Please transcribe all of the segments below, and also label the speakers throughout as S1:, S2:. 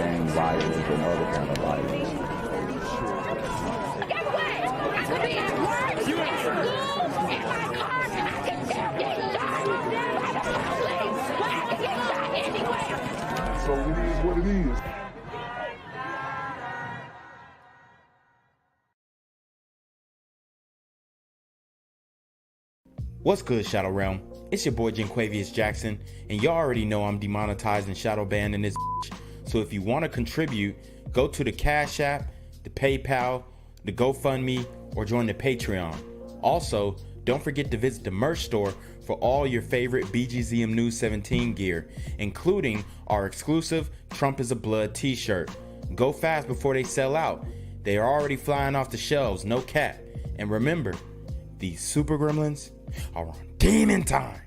S1: gang violence and other kind of violence.
S2: Get away! I could be at work, at school, in my car, I can still get shot by the police. I can get shot anywhere.
S1: So it is what it is.
S3: What's good, Shadow Realm? It's your boy Jenquavius Jackson, and y'all already know I'm demonetized and shadow banned in this bitch. So if you want to contribute, go to the Cash App, the PayPal, the GoFundMe, or join the Patreon. Also, don't forget to visit the merch store for all your favorite BGZM News 17 gear, including our exclusive Trump is a Blood t-shirt. Go fast before they sell out. They are already flying off the shelves, no cap. And remember, these super gremlins are on demon time.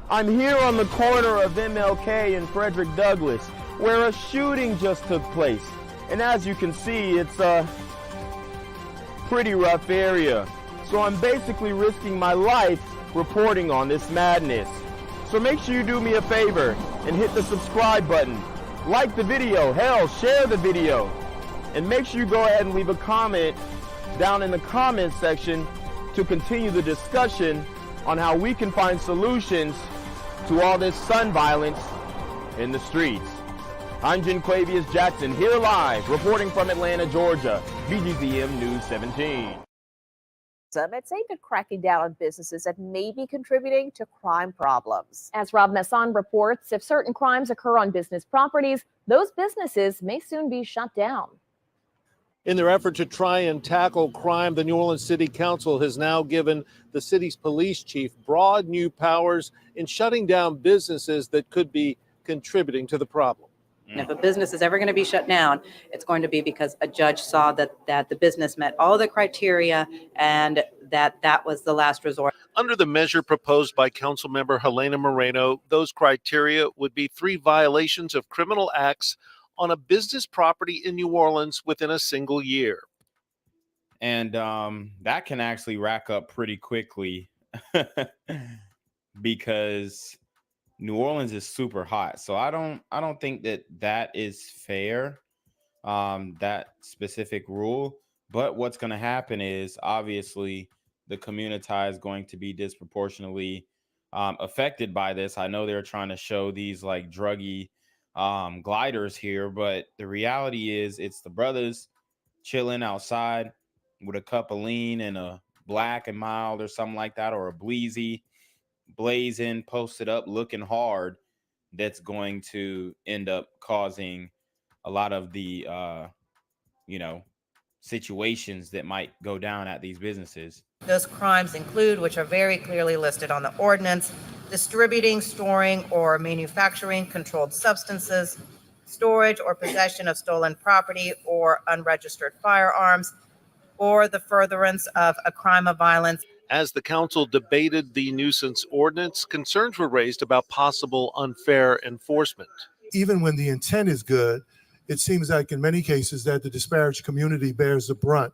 S4: I'm here on the corner of MLK and Frederick Douglass, where a shooting just took place. And as you can see, it's a pretty rough area. So I'm basically risking my life reporting on this madness. So make sure you do me a favor and hit the subscribe button. Like the video, hell, share the video. And make sure you go ahead and leave a comment down in the comments section to continue the discussion on how we can find solutions to all this son violence in the streets. I'm Jenquavius Jackson, here live, reporting from Atlanta, Georgia, BGZM News 17.
S5: It's aimed at cracking down on businesses that may be contributing to crime problems. As Rob Masson reports, if certain crimes occur on business properties, those businesses may soon be shut down.
S6: In their effort to try and tackle crime, the New Orleans City Council has now given the city's police chief broad new powers in shutting down businesses that could be contributing to the problem.
S7: And if a business is ever going to be shut down, it's going to be because a judge saw that the business met all the criteria and that was the last resort.
S6: Under the measure proposed by Councilmember Helena Moreno, those criteria would be 3 violations of criminal acts on a business property in New Orleans within a single year.
S3: And that can actually rack up pretty quickly because New Orleans is super hot. So I don't think that is fair, that specific rule. But what's going to happen is obviously the community is going to be disproportionately affected by this. I know they're trying to show these like druggy gliders here, but the reality is it's the brothers chilling outside with a cup of lean and a Black and Mild or something like that, or a Bleezy, blazing, posted up, looking hard, that's going to end up causing a lot of the situations that might go down at these businesses.
S7: Those crimes include, which are very clearly listed on the ordinance, distributing, storing, or manufacturing controlled substances, storage or possession of stolen property or unregistered firearms, or the furtherance of a crime of violence.
S6: As the council debated the nuisance ordinance, concerns were raised about possible unfair enforcement.
S8: Even when the intent is good, it seems like in many cases that the disparaged community bears the brunt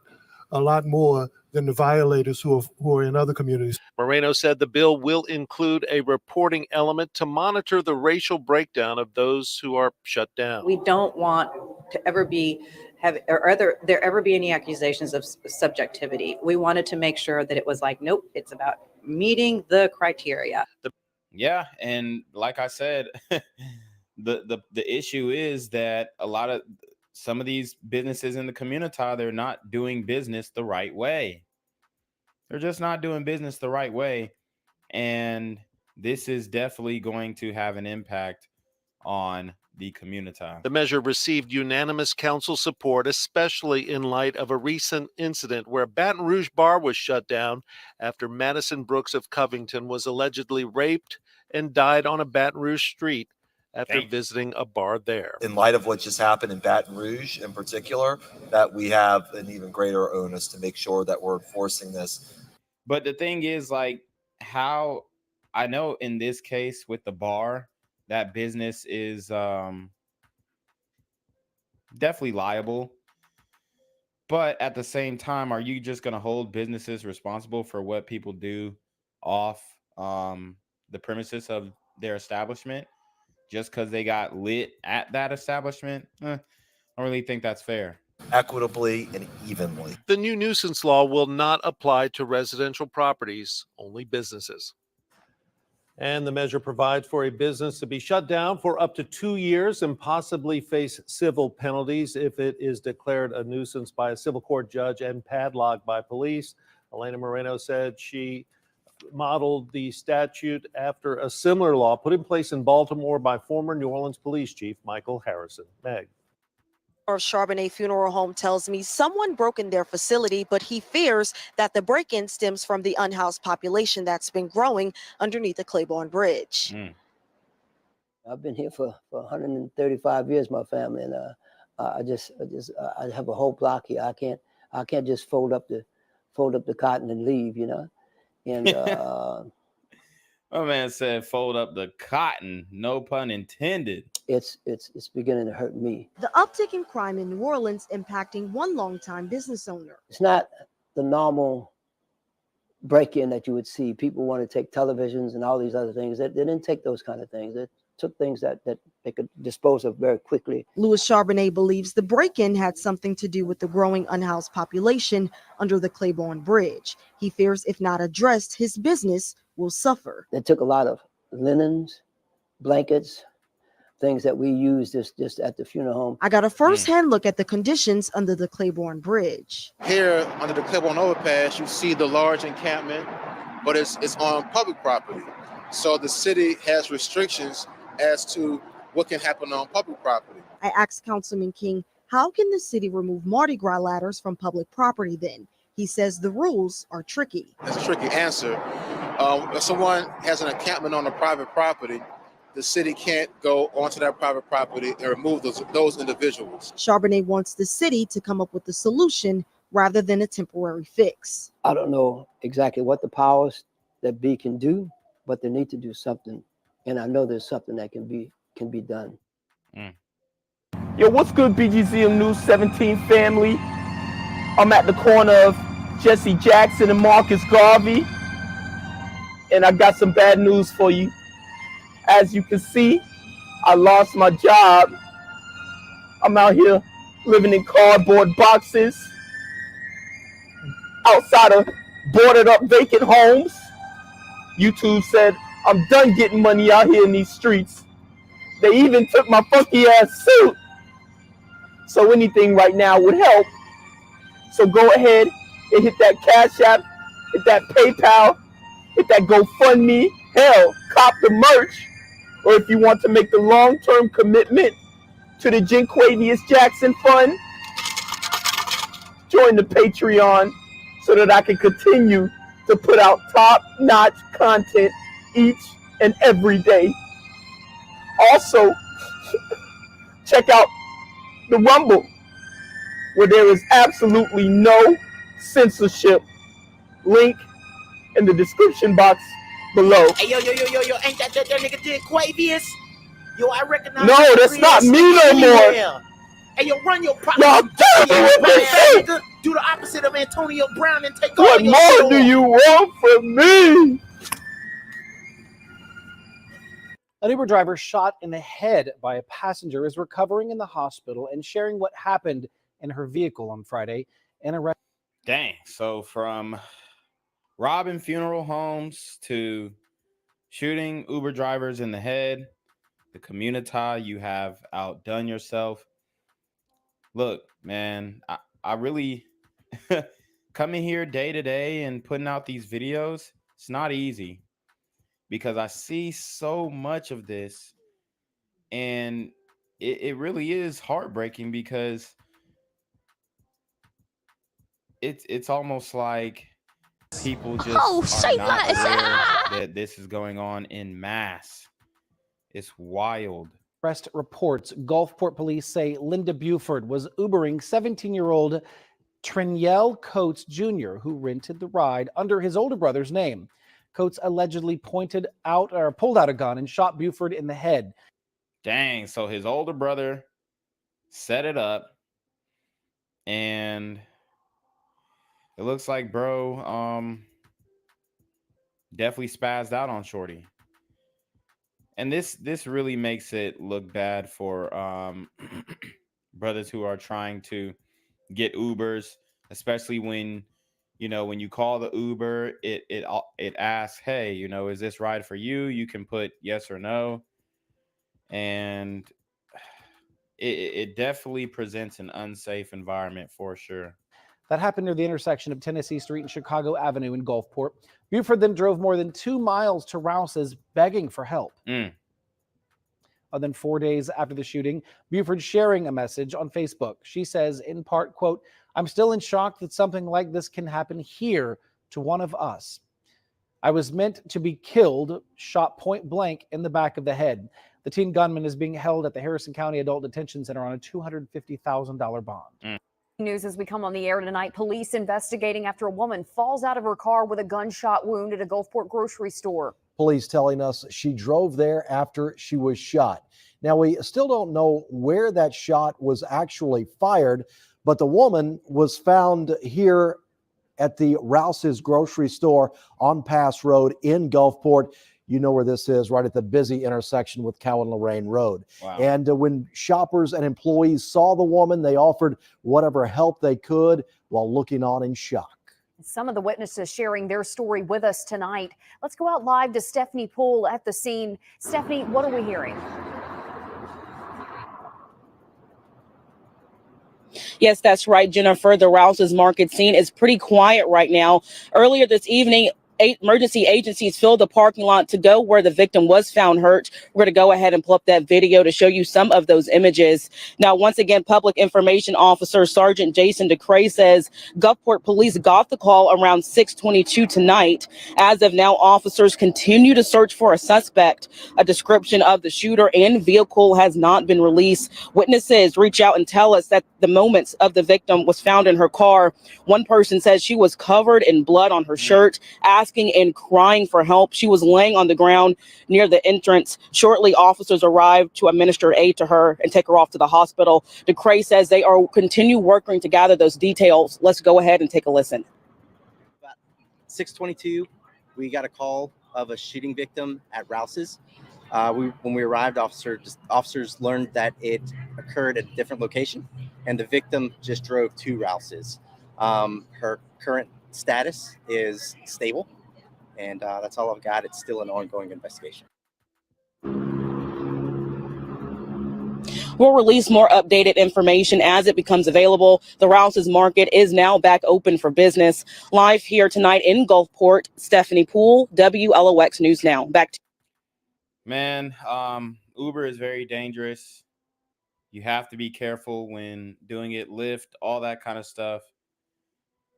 S8: a lot more than the violators who are in other communities.
S6: Moreno said the bill will include a reporting element to monitor the racial breakdown of those who are shut down.
S7: We don't want to ever there ever be any accusations of subjectivity. We wanted to make sure that it was like, nope, it's about meeting the criteria.
S3: Yeah, and like I said, the issue is that some of these businesses in the community, they're not doing business the right way. They're just not doing business the right way. And this is definitely going to have an impact on the community.
S6: The measure received unanimous council support, especially in light of a recent incident where a Baton Rouge bar was shut down after Madison Brooks of Covington was allegedly raped and died on a Baton Rouge street after visiting a bar there.
S9: In light of what just happened in Baton Rouge in particular, that we have an even greater onus to make sure that we're enforcing this.
S3: But the thing is, like, how I know in this case with the bar, that business is definitely liable. But at the same time, are you just going to hold businesses responsible for what people do off the premises of their establishment just because they got lit at that establishment, I don't really think that's fair.
S9: Equitably and evenly.
S6: The new nuisance law will not apply to residential properties, only businesses. And the measure provides for a business to be shut down for up to 2 years and possibly face civil penalties if it is declared a nuisance by a civil court judge and padlocked by police. Elena Moreno said she modeled the statute after a similar law put in place in Baltimore by former New Orleans police chief Michael Harrison. Meg.
S10: Charbonnet Funeral Home tells me someone broke in their facility, but he fears that the break-in stems from the unhoused population that's been growing underneath the Claiborne Bridge.
S11: I've been here for 135 years, my family, and I have a whole block here. I can't just fold up the cotton and leave, you know. And
S3: my man said, "Fold up the cotton." No pun intended.
S11: It's beginning to hurt me.
S10: The uptick in crime in New Orleans impacting one longtime business owner.
S11: It's not the normal break-in that you would see. People want to take televisions and all these other things. They didn't take those kind of things. They took things that they could dispose of very quickly.
S10: Louis Charbonnet believes the break-in had something to do with the growing unhoused population under the Claiborne Bridge. He fears if not addressed, his business will suffer.
S11: They took a lot of linens, blankets, things that we use just at the funeral home.
S10: I got a first-hand look at the conditions under the Claiborne Bridge.
S12: Here under the Claiborne overpass, you see the large encampment, but it's on public property. So the city has restrictions as to what can happen on public property.
S10: I asked Councilman King, how can the city remove Mardi Gras ladders from public property then? He says the rules are tricky.
S12: That's a tricky answer. If someone has an encampment on a private property, the city can't go onto that private property and remove those individuals.
S10: Charbonnet wants the city to come up with a solution rather than a temporary fix.
S11: I don't know exactly what the powers that be can do, but they need to do something. And I know there's something that can be done.
S4: Yo, what's good, BGZM News 17 family? I'm at the corner of Jesse Jackson and Marcus Garvey, and I got some bad news for you. As you can see, I lost my job. I'm out here living in cardboard boxes outside of boarded up vacant homes. YouTube said I'm done getting money out here in these streets. They even took my funky ass suit. So anything right now would help. So go ahead and hit that Cash App, hit that PayPal, hit that GoFundMe. Hell, cop the merch. Or if you want to make the long-term commitment to the Jinquavius Jackson Fund, join the Patreon so that I can continue to put out top-notch content each and every day. Also, check out the Rumble, where there is absolutely no censorship. Link in the description box below.
S13: Hey, yo, ain't that nigga Jinquavius? Yo, I recognize.
S4: No, that's not me no more.
S13: Hey, yo, run your
S4: Y'all nigga.
S13: Do the opposite of Antonio Brown and take
S4: What more do you want from me?
S14: An Uber driver shot in the head by a passenger is recovering in the hospital and sharing what happened in her vehicle on Friday.
S3: Dang. So from robbing funeral homes to shooting Uber drivers in the head, the community, you have outdone yourself. Look, man, I really coming here day to day and putting out these videos, it's not easy because I see so much of this, and it really is heartbreaking because it's almost like people just are not aware that this is going on in mass. It's wild.
S14: Arrest reports Gulfport police say Linda Buford was Ubering 17-year-old Triniel Coates Jr., who rented the ride under his older brother's name. Coates allegedly pulled out a gun and shot Buford in the head.
S3: Dang, so his older brother set it up, and it looks like bro definitely spazzed out on Shorty. and this really makes it look bad for brothers who are trying to get Ubers, especially when when you call the Uber, it asks, hey, is this ride for you? You can put yes or no, and it definitely presents an unsafe environment for sure.
S14: That happened near the intersection of Tennessee Street and Chicago Avenue in Gulfport. Buford then drove more than 2 miles to Rouse's begging for help. And then 4 days after the shooting, Buford sharing a message on Facebook. She says, in part, quote, "I'm still in shock that something like this can happen here to one of us. I was meant to be killed, shot point blank in the back of the head. The teen gunman is being held at the Harrison County Adult Detention Center on a $250,000 bond."
S5: News as we come on the air tonight. Police investigating after a woman falls out of her car with a gunshot wound at a Gulfport grocery store.
S15: Police telling us she drove there after she was shot. Now, we still don't know where that shot was actually fired, but the woman was found here at the Rouse's grocery store on Pass Road in Gulfport. You know where this is, right at the busy intersection with Cowan-Lorraine Road.
S3: Wow.
S15: And when shoppers and employees saw the woman, they offered whatever help they could while looking on in shock.
S5: Some of the witnesses sharing their story with us tonight. Let's go out live to Stephanie Poole at the scene. Stephanie, what are we hearing?
S16: Yes, that's right, Jennifer. The Rouse's market scene is pretty quiet right now. Earlier this evening, 8 emergency agencies filled the parking lot to go where the victim was found hurt. We're going to go ahead and pull up that video to show you some of those images. Now, once again, Public Information Officer Sergeant Jason DeCray says Gulfport police got the call around 6:22 tonight. As of now, officers continue to search for a suspect. A description of the shooter and vehicle has not been released. Witnesses reach out and tell us that the moments of the victim was found in her car. One person says she was covered in blood on her shirt, asking and crying for help. She was laying on the ground near the entrance. Shortly, officers arrived to administer aid to her and take her off to the hospital. DeCray says they are continue working to gather those details. Let's go ahead and take a listen.
S17: About 6:22, we got a call of a shooting victim at Rouse's. When we arrived, officers learned that it occurred at a different location, and the victim just drove to Rouse's. Her current status is stable, and that's all I've got. It's still an ongoing investigation.
S16: We'll release more updated information as it becomes available. The Rouse's market is now back open for business. Live here tonight in Gulfport, Stephanie Poole, WLOX News Now. Back to
S3: Man, Uber is very dangerous. You have to be careful when doing it. Lyft, all that kind of stuff.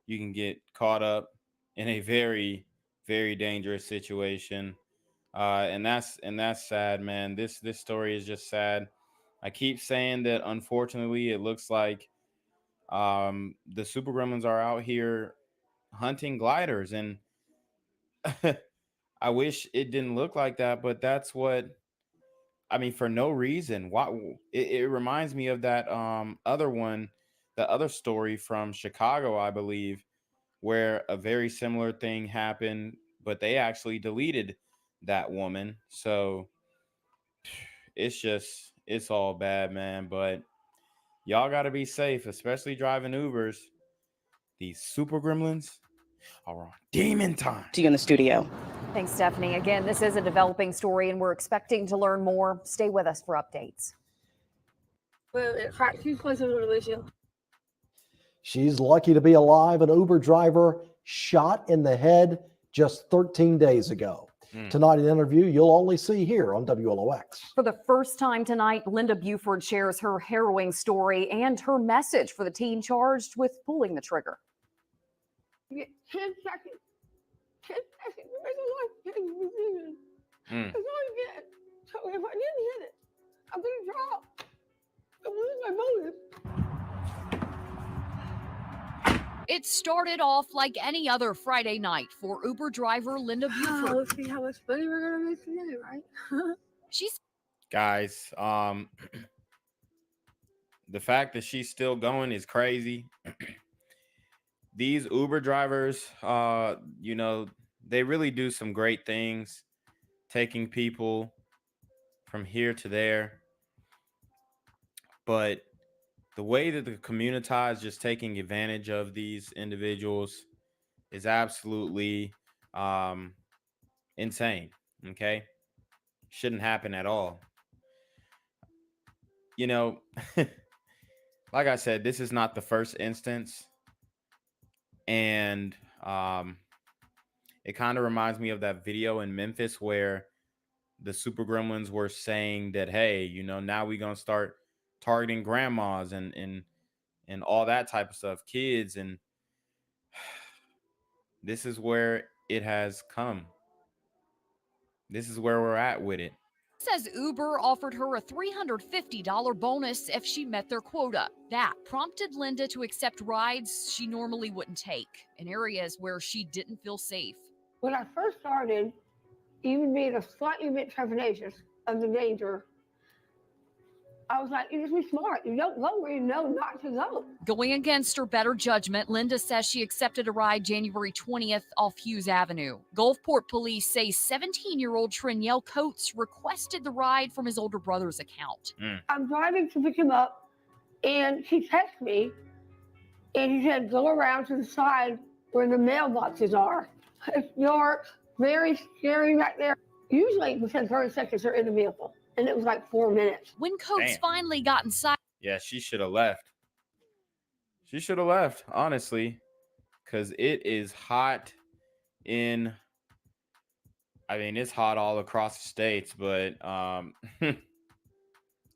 S3: You can get caught up in a very, very dangerous situation. And that's sad, man. This story is just sad. I keep saying that, unfortunately, it looks like the super gremlins are out here hunting gliders, and I wish it didn't look like that, but that's what I mean, for no reason. Why it reminds me of that other one, the other story from Chicago, I believe, where a very similar thing happened, but they actually deleted that woman. So it's all bad, man. But y'all got to be safe, especially driving Ubers. These super gremlins are on demon time.
S16: you in the studio.
S5: Thanks, Stephanie. Again, this is a developing story, and we're expecting to learn more. Stay with us for updates.
S15: She's lucky to be alive. An Uber driver shot in the head just 13 days ago. Tonight, an interview you'll only see here on WLOX.
S5: For the first time tonight, Linda Buford shares her harrowing story and her message for the teen charged with pulling the trigger.
S2: 10 seconds. 10 seconds to make a life-changing decision. That's all you get. So if I didn't hit it, I'm gonna drop. I'm losing my bonus.
S18: It started off like any other Friday night for Uber driver Linda Buford.
S2: Let's see how much money we're gonna make today, right?
S18: She's
S3: Guys, the fact that she's still going is crazy. These Uber drivers, they really do some great things, taking people from here to there. But the way that the community is just taking advantage of these individuals is absolutely insane. Okay, shouldn't happen at all. You know, like I said, this is not the first instance, and it kind of reminds me of that video in Memphis where the Super Gremlins were saying that, hey, you know, now we're gonna start targeting grandmas and all that type of stuff, kids, and this is where it has come. This is where we're at with it.
S18: Says Uber offered her a $350 bonus if she met their quota. That prompted Linda to accept rides she normally wouldn't take in areas where she didn't feel safe.
S2: When I first started, even being a slightly bit trepidatious of the danger, I was like, you just be smart. You don't go where you know not to go.
S18: Going against her better judgment, Linda says she accepted a ride January 20th off Hughes Avenue. Gulfport police say 17-year-old Trinielle Coates requested the ride from his older brother's account.
S2: I'm driving to pick him up, and he texted me, and he said, go around to the side where the mailboxes are. It's dark, very scary back there. Usually within 30 seconds, they're in the vehicle. And it was like 4 minutes.
S18: When Coates finally got inside.
S3: Yeah, she should have left. She should have left, honestly, because it is hot in, I mean, it's hot all across the states, but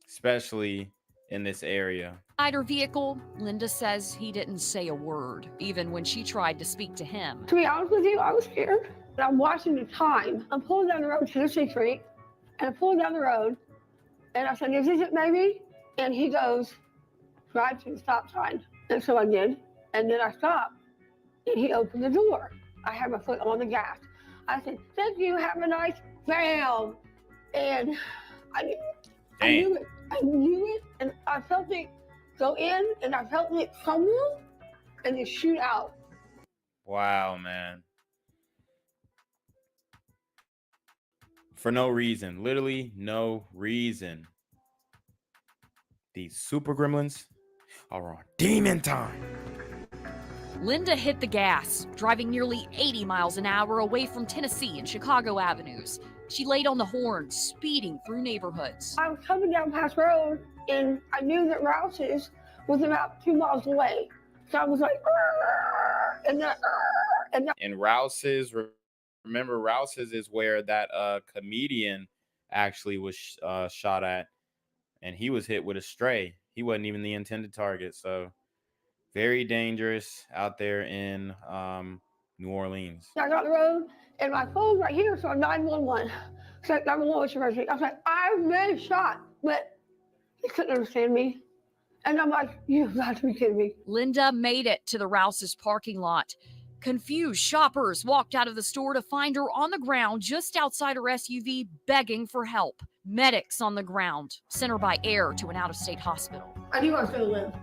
S3: especially in this area.
S18: Inside her vehicle, Linda says he didn't say a word, even when she tried to speak to him.
S2: To be honest with you, I was scared. And I'm watching the time. I'm pulling down the road to the street, and I pulled down the road, and I said, is this it, baby? And he goes, drive to the stop sign. And so I did, and then I stopped, and he opened the door. I had my foot on the gas. I said, thank you, have a nice bam. And I knew it, and I felt it go in, and I felt it crumble, and then shoot out.
S3: Wow, man. For no reason, literally no reason. These Super Gremlins are on demon time.
S18: Linda hit the gas, driving nearly 80 miles an hour away from Tennessee and Chicago avenues. She laid on the horn, speeding through neighborhoods.
S2: I was coming down Pass Road, and I knew that Rouse's was about 2 miles away. So I was like,
S3: and Rouse's, remember, Rouse's is where that comedian actually was shot at, and he was hit with a stray. He wasn't even the intended target. So very dangerous out there in New Orleans.
S2: I got on the road, and my phone's right here, so 911. So 911 was emergency. I was like, I've been shot, but they couldn't understand me. And I'm like, you've got to be kidding me.
S18: Linda made it to the Rouse's parking lot. Confused shoppers walked out of the store to find her on the ground just outside her SUV, begging for help. Medics on the ground sent her by air to an out-of-state hospital.
S2: I knew I was going to live.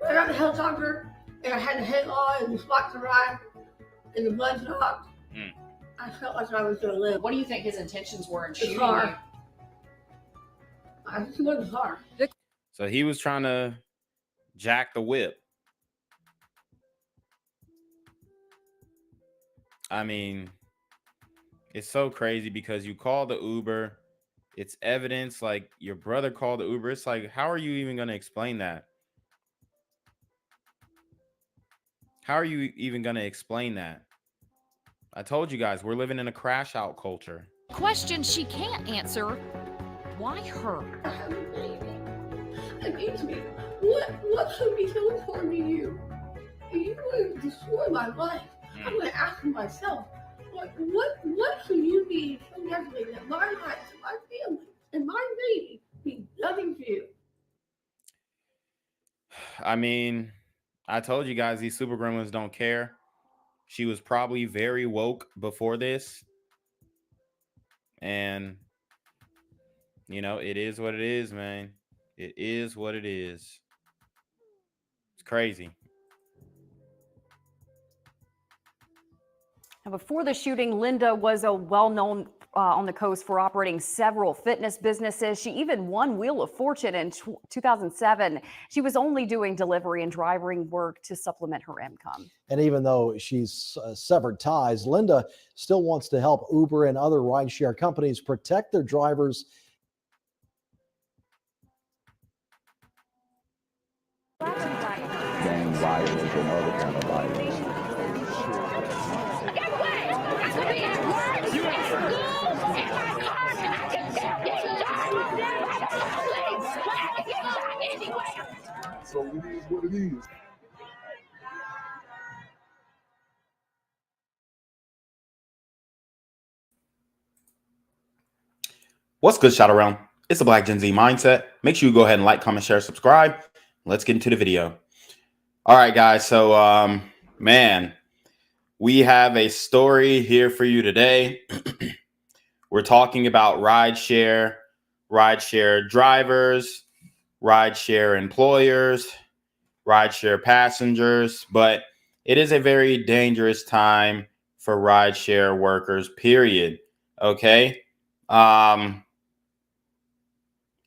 S2: I got the helicopter, and I had the head on, and the spots arrived, and the blood stopped. I felt like I was going to live.
S19: What do you think his intentions were in
S2: The
S19: shooting you?
S2: car. I just wanted the car.
S3: So he was trying to jack the whip. I mean, it's so crazy because you call the Uber, it's evidence, like your brother called the Uber. It's like, how are you even going to explain that? How are you even going to explain that? I told you guys, we're living in a crash out culture.
S18: Question she can't answer. Why her?
S2: I have a baby. And it's me. What should be so important to you? If you would destroy my life, I'm going to ask myself, what should you be so desperately that my life, my family, and my baby mean nothing to you?
S3: I mean, I told you guys, these Super Gremlins don't care. She was probably very woke before this. And, you know, it is what it is, man. It is what it is. It's crazy.
S5: Now, before the shooting, Linda was a well-known
S19: on the coast for operating several fitness businesses. She even won Wheel of Fortune in 2007. She was only doing delivery and driving work to supplement her income.
S15: And even though she's severed ties, Linda still wants to help Uber and other rideshare companies protect their drivers.
S1: Gang violence and other kind of violence. So it is what it is.
S3: What's good, Shadow Realm? It's the Black Gen Z Mindset. Make sure you go ahead and like, comment, share, subscribe. Let's get into the video. All right, guys. So, man, we have a story here for you today. We're talking about rideshare drivers, rideshare employers, rideshare passengers, but it is a very dangerous time for rideshare workers, period. Okay.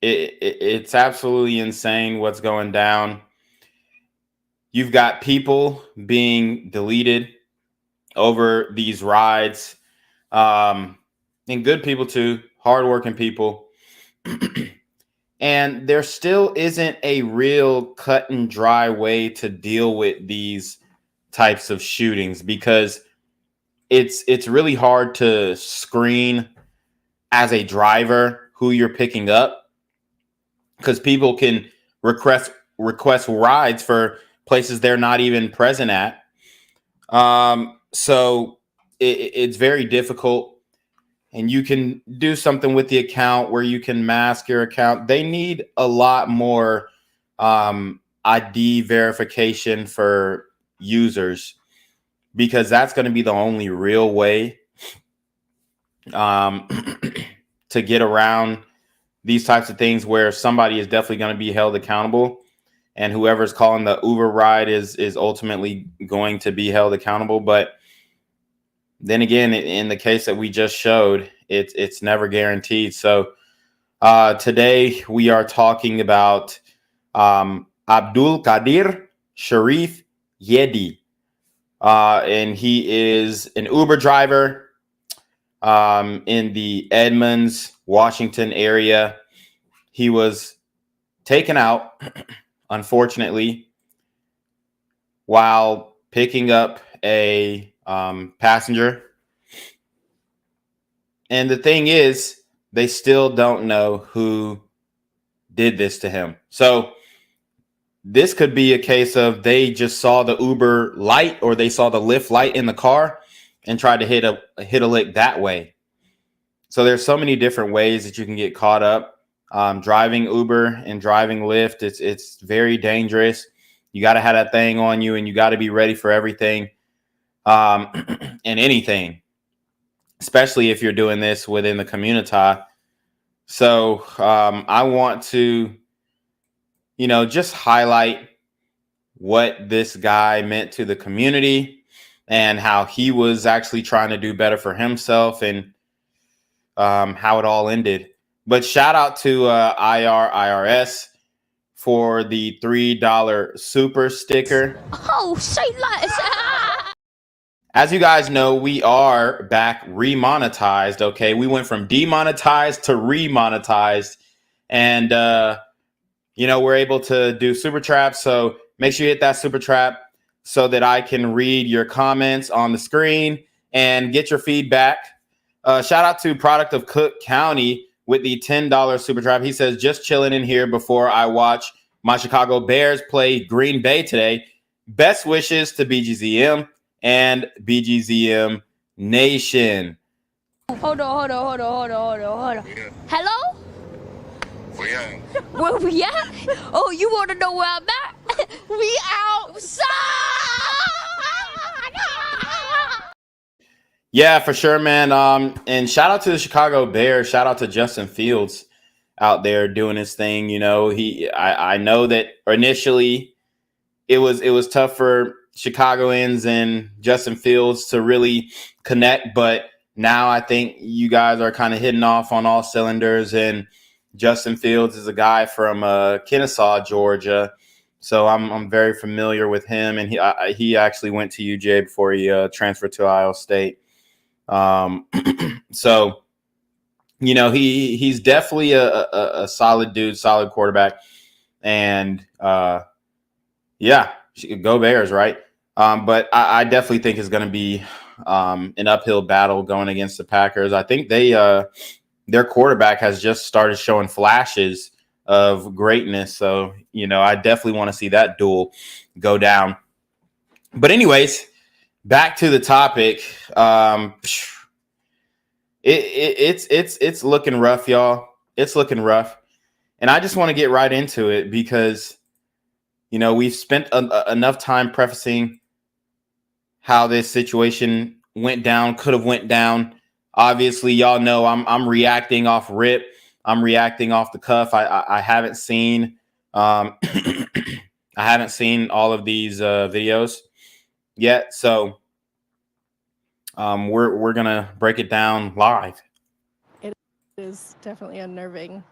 S3: It's absolutely insane what's going down. You've got people being deleted over these rides, and good people too, hardworking people. And there still isn't a real cut and dry way to deal with these types of shootings, because it's really hard to screen as a driver who you're picking up, because people can request rides for places they're not even present at. So it's very difficult. And you can do something with the account where you can mask your account. They need a lot more ID verification for users, because that's going to be the only real way to get around these types of things, where somebody is definitely going to be held accountable, and whoever's calling the Uber ride is ultimately going to be held accountable. But then again, in the case that we just showed, it's never guaranteed. So today we are talking about Abdulkadir Shariff Gedi, and he is an Uber driver in the Edmonds, Washington area. He was taken out, unfortunately, while picking up a passenger. And the thing is, they still don't know who did this to him. So this could be a case of they just saw the Uber light, or they saw the Lyft light in the car and tried to hit a lick that way. So there's so many different ways that you can get caught up driving Uber and driving Lyft. It's very dangerous. You got to have that thing on you, and you got to be ready for everything and anything, especially if you're doing this within the community. So I want to, just highlight what this guy meant to the community and how he was actually trying to do better for himself, and how it all ended. But shout out to IRS for the $3 super sticker.
S18: Oh, say less.
S3: As you guys know, we are back remonetized. Okay, we went from demonetized to remonetized, and we're able to do super traps. So make sure you hit that super trap so that I can read your comments on the screen and get your feedback. Shout out to Product of Cook County with the $10 super trap. He says, just chilling in here before I watch my Chicago Bears play Green Bay today. Best wishes to BGZM and BGZM Nation.
S18: Hold on. Hello? Where we at? Oh, you want to know where I'm at? We outside!
S3: Yeah, for sure, man. And shout out to the Chicago Bears. Shout out to Justin Fields out there doing his thing. I know that initially it was tough for Chicagoans and Justin Fields to really connect, but now I think you guys are kind of hitting off on all cylinders. And Justin Fields is a guy from Kennesaw, Georgia. So I'm very familiar with him, and he actually went to UJ before he transferred to Ohio State. So, you know, he's definitely a solid dude, solid quarterback, and yeah, go Bears, right? But I definitely think it's going to be an uphill battle going against the Packers. I think their quarterback has just started showing flashes of greatness. So, you know, I definitely want to see that duel go down. But anyways, back to the topic. It's looking rough, y'all. It's looking rough. And I just want to get right into it because, you know, we've spent enough time prefacing how this situation went down, could have went down. Obviously, y'all know I'm reacting off rip. I'm reacting off the cuff. I haven't seen I haven't seen all of these videos yet, so we're gonna break it down live.
S20: It is definitely unnerving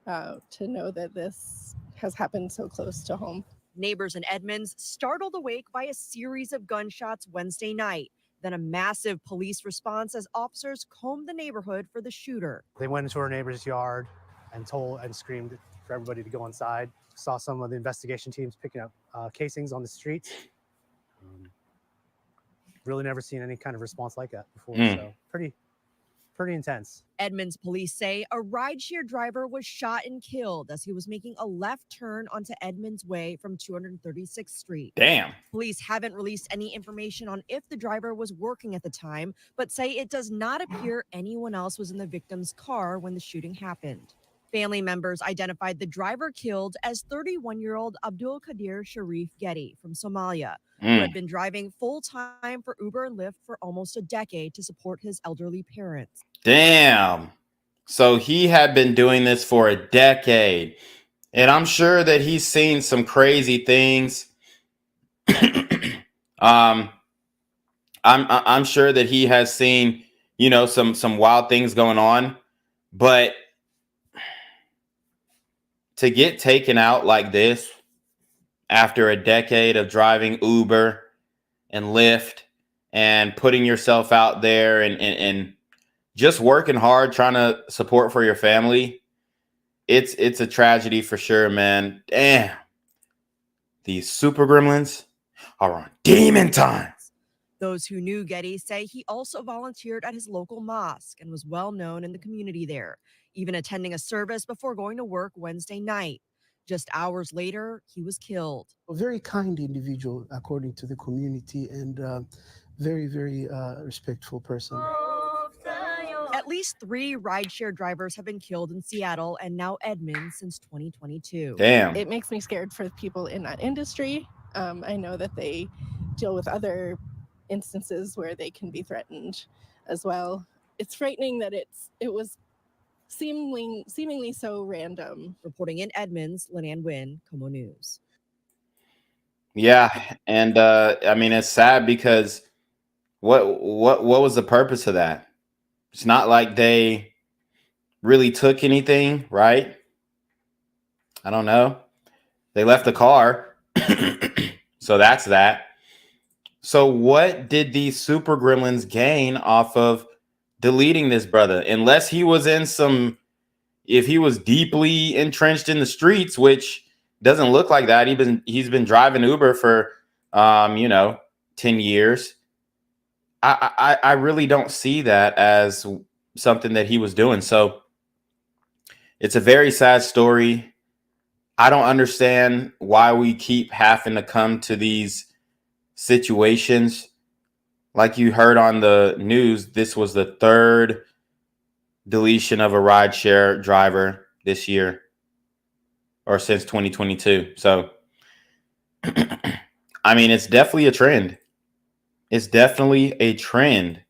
S20: to know that this has happened so close to home.
S10: Neighbors in Edmonds startled awake by a series of gunshots Wednesday night. Then a massive police response as officers combed the neighborhood for the shooter.
S21: They went into our neighbor's yard and screamed for everybody to go inside. Saw some of the investigation teams picking up casings on the streets. Really never seen any kind of response like that before. So pretty intense.
S10: Edmonds police say a rideshare driver was shot and killed as he was making a left turn onto Edmonds Way from 236th Street.
S3: Damn.
S10: Police haven't released any information on if the driver was working at the time, but say it does not appear anyone else was in the victim's car when the shooting happened. Family members identified the driver killed as 31-year-old Abdulkadir Shariff Gedi from Somalia, who had been driving full-time for Uber and Lyft for almost a decade to support his elderly parents.
S3: Damn. So he had been doing this for a decade. And I'm sure that he's seen some crazy things. I'm sure that he has seen, you know, some wild things going on. But to get taken out like this after a decade of driving Uber and Lyft and putting yourself out there and just working hard, trying to support for your family, it's a tragedy for sure, man. Damn. These super gremlins are on demon time.
S10: Those who knew Gedi say he also volunteered at his local mosque and was well known in the community there, even attending a service before going to work Wednesday night. Just hours later, he was killed.
S22: A very kind individual, according to the community, and very, very respectful person.
S10: At least 3 rideshare drivers have been killed in Seattle and now Edmonds since 2022.
S3: Damn.
S20: It makes me scared for the people in that industry. I know that they deal with other instances where they can be threatened as well. It's frightening that it was seemingly so random.
S10: Reporting in Edmonds, Lynanne Wynn, Como News.
S3: Yeah, and I mean, it's sad because what was the purpose of that? It's not like they really took anything, right? I don't know. They left the car. So that's that. So what did these super gremlins gain off of deleting this brother? Unless he was if he was deeply entrenched in the streets, which doesn't look like that. He's been driving Uber for 10 years. I really don't see that as something that he was doing. So it's a very sad story. I don't understand why we keep having to come to these situations. Like you heard on the news, this was the 3rd deletion of a rideshare driver this year or since 2022. So, I mean, it's definitely a trend. It's definitely a trend.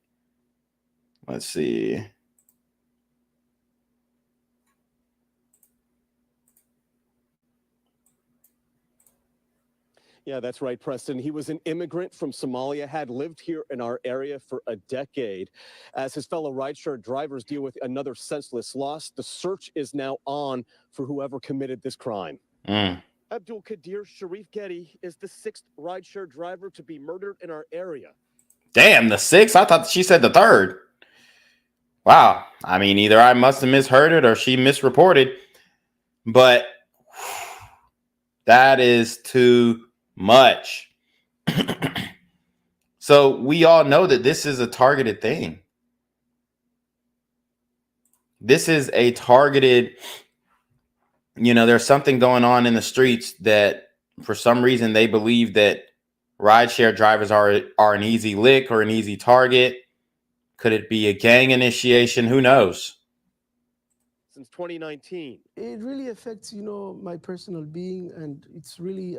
S3: Let's see.
S7: Yeah, that's right, Preston. He was an immigrant from Somalia, had lived here in our area for a decade. As his fellow rideshare drivers deal with another senseless loss, the search is now on for whoever committed this crime. Abdulkadir Shariff Gedi is the 6th rideshare driver to be murdered in our area.
S3: Damn, the 6th? I thought she said the 3rd. Wow. I mean, either I must have misheard it or she misreported. But that is too much. So we all know that this is a targeted thing. This is a targeted, there's something going on in the streets that for some reason they believe that rideshare drivers are an easy lick or an easy target. Could it be a gang initiation? Who knows?
S7: Since 2019.
S22: It really affects, my personal being, and it's really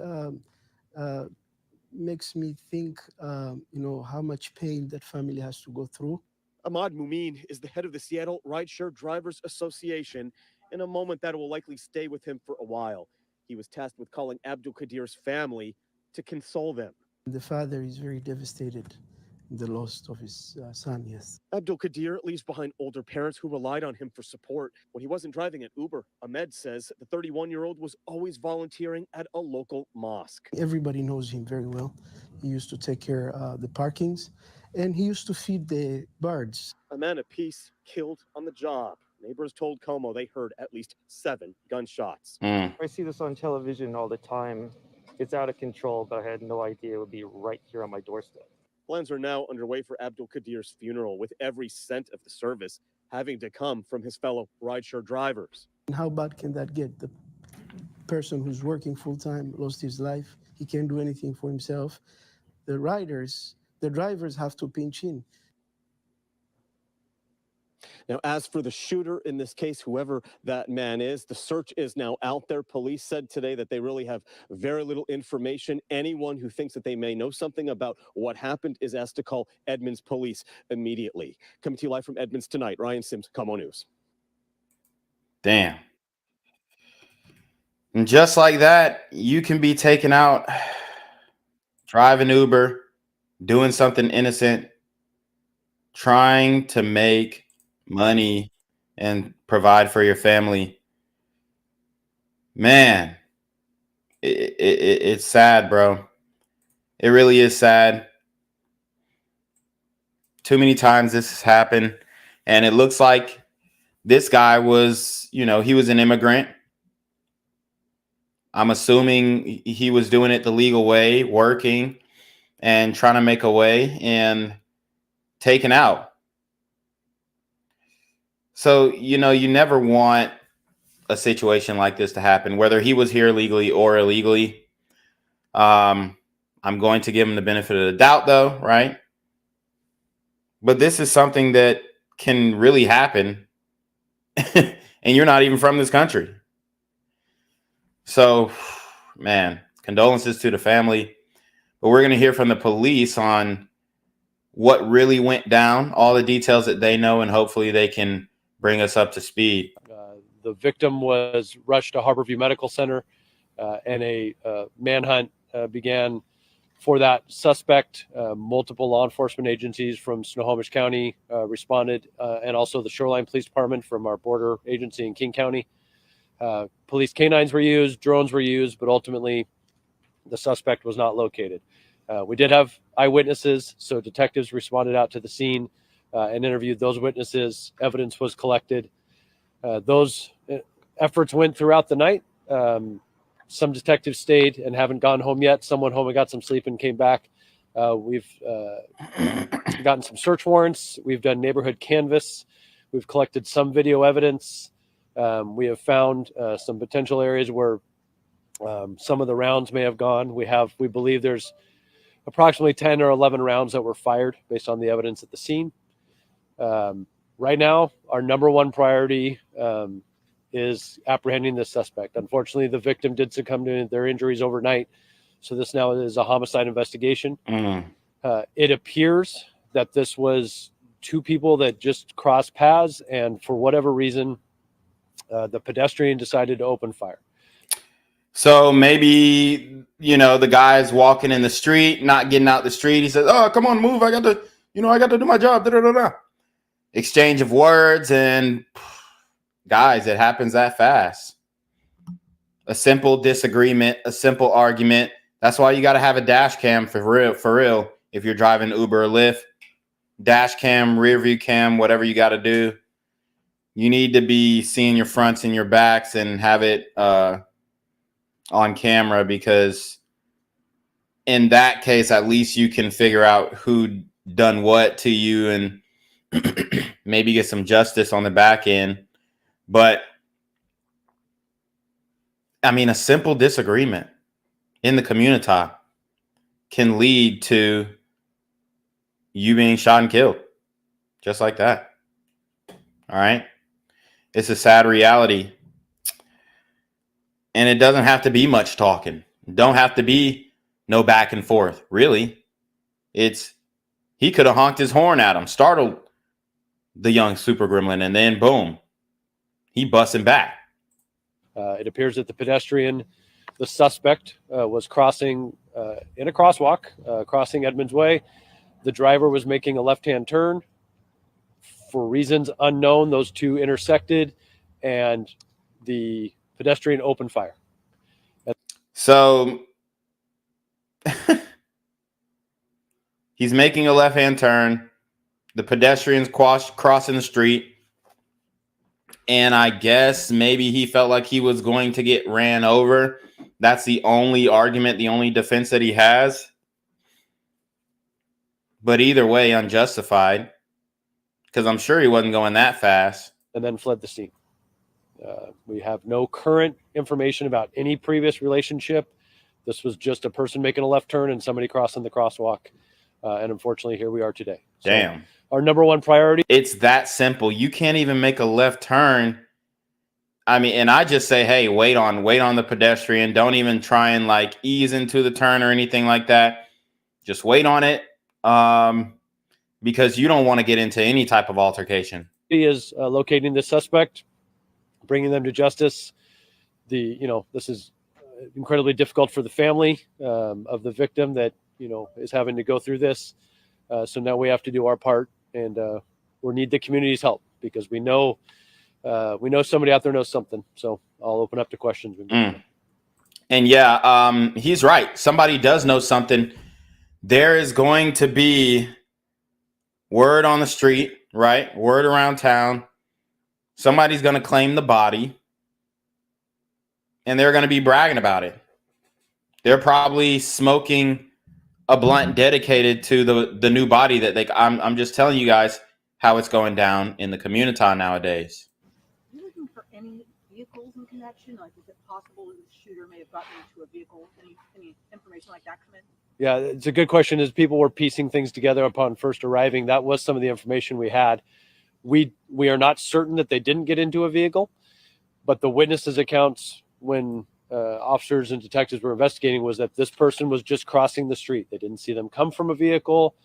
S22: makes me think, how much pain that family has to go through.
S7: Ahmad Mumin is the head of the Seattle Rideshare Drivers Association. In a moment that will likely stay with him for a while. He was tasked with calling Abdulkadir's family to console them.
S22: The father is very devastated in the loss of his son, yes.
S7: Abdulkadir leaves behind older parents who relied on him for support. When he wasn't driving an Uber, Ahmed says the 31-year-old was always volunteering at a local mosque.
S22: Everybody knows him very well. He used to take care of the parkings, and he used to feed the birds.
S7: A man of peace killed on the job. Neighbors told Como they heard at least 7 gunshots.
S8: I see this on television all the time. It's out of control, but I had no idea it would be right here on my doorstep.
S7: Plans are now underway for Abdulkadir's funeral, with every cent of the service having to come from his fellow rideshare drivers.
S22: And how bad can that get? The person who's working full-time lost his life. He can't do anything for himself. The drivers have to pinch in.
S7: Now, as for the shooter in this case, whoever that man is, the search is now out there. Police said today that they really have very little information. Anyone who thinks that they may know something about what happened is asked to call Edmonds Police immediately. Coming to you live from Edmonds tonight, Ryan Sims, Como News.
S3: Damn. And just like that, you can be taken out, driving Uber, doing something innocent, trying to make money and provide for your family. Man, it's sad, bro. It really is sad. Too many times this has happened, and it looks like this guy was, he was an immigrant. I'm assuming he was doing it the legal way, working and trying to make a way, and taken out. So, you never want a situation like this to happen, whether he was here legally or illegally. I'm going to give him the benefit of the doubt, though, right? But this is something that can really happen, and you're not even from this country. So, man, condolences to the family. But we're going to hear from the police on what really went down, all the details that they know, and hopefully they can bring us up to speed.
S23: The victim was rushed to Harborview Medical Center, and a manhunt began for that suspect. Multiple law enforcement agencies from Snohomish County responded, and also the Shoreline Police Department from our border agency in King County. Police canines were used, drones were used, but ultimately the suspect was not located. We did have eyewitnesses, so detectives responded out to the scene and interviewed those witnesses. Evidence was collected. Those efforts went throughout the night. Some detectives stayed and haven't gone home yet. Some went home and got some sleep and came back. We've gotten some search warrants. We've done neighborhood canvass. We've collected some video evidence. We have found some potential areas where some of the rounds may have gone. We believe there's approximately 10 or 11 rounds that were fired based on the evidence at the scene. Right now, our number one priority is apprehending the suspect. Unfortunately, the victim did succumb to their injuries overnight, so this now is a homicide investigation. It appears that this was two people that just crossed paths, and for whatever reason, the pedestrian decided to open fire.
S3: So maybe, the guy's walking in the street, not getting out the street. He says, "Oh, come on, move. I got to do my job." Da, da, da, da. Exchange of words, and guys, it happens that fast. A simple disagreement, a simple argument. That's why you got to have a dash cam for real. If you're driving Uber or Lyft, dash cam, rear view cam, whatever you got to do. You need to be seeing your fronts and your backs and have it on camera, because in that case, at least you can figure out who done what to you and maybe get some justice on the back end. But I mean, a simple disagreement in the community can lead to you being shot and killed just like that. All right. It's a sad reality. And it doesn't have to be much talking. Don't have to be no back and forth. Really. He could have honked his horn at him, startled the young super gremlin, and then boom, he busting back.
S23: It appears that the suspect, was crossing in a crosswalk, crossing Edmonds Way. The driver was making a left-hand turn. For reasons unknown, those two intersected, and the pedestrian opened fire.
S3: So he's making a left-hand turn. The pedestrian's crossing the street. And I guess maybe he felt like he was going to get ran over. That's the only argument, the only defense that he has. But either way, unjustified. Because I'm sure he wasn't going that fast.
S23: And then fled the scene. We have no current information about any previous relationship. This was just a person making a left turn and somebody crossing the crosswalk. And unfortunately, here we are today. So
S3: damn.
S23: Our number one priority.
S3: It's that simple. You can't even make a left turn. I mean, and I just say, hey, wait on the pedestrian. Don't even try and like ease into the turn or anything like that. Just wait on it. Because you don't want to get into any type of altercation.
S23: He is locating the suspect, bringing them to justice. This is incredibly difficult for the family of the victim that, is having to go through this. So now we have to do our part, and we need the community's help, because we know somebody out there knows something. So I'll open up to questions.
S3: And yeah, he's right. Somebody does know something. There is going to be word on the street, right? Word around town. Somebody's going to claim the body, and they're going to be bragging about it. They're probably smoking a blunt dedicated to the new body that I'm just telling you guys how it's going down in the community nowadays.
S6: Are you looking for any vehicles in connection? Like, is it possible that the shooter may have gotten into a vehicle? Any information like that come in?
S23: Yeah, it's a good question. As people were piecing things together upon first arriving, that was some of the information we had. We are not certain that they didn't get into a vehicle, but the witnesses' accounts when officers and detectives were investigating was that this person was just crossing the street. They didn't see them come from a vehicle.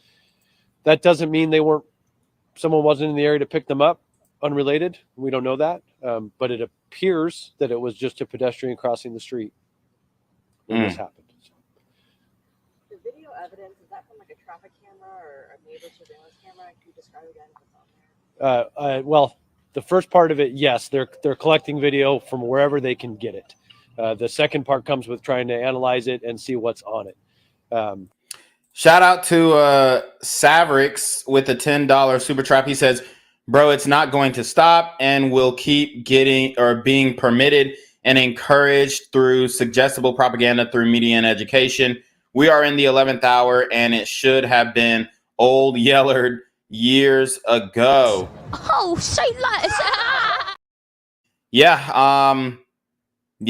S23: That doesn't mean someone wasn't in the area to pick them up, unrelated. We don't know that, but it appears that it was just a pedestrian crossing the street when this happened.
S6: The video evidence, is that from like a traffic camera or a neighbor surveillance camera? Can you describe again what's on there?
S23: Well, the first part of it, yes, they're collecting video from wherever they can get it. The second part comes with trying to analyze it and see what's on it.
S3: Shout out to Savrix with a $10 super trap. He says, bro, it's not going to stop and will keep being permitted and encouraged through suggestible propaganda through media and education. We are in the 11th hour, and it should have been old Yellard years ago.
S9: Oh, say less.
S3: Yeah.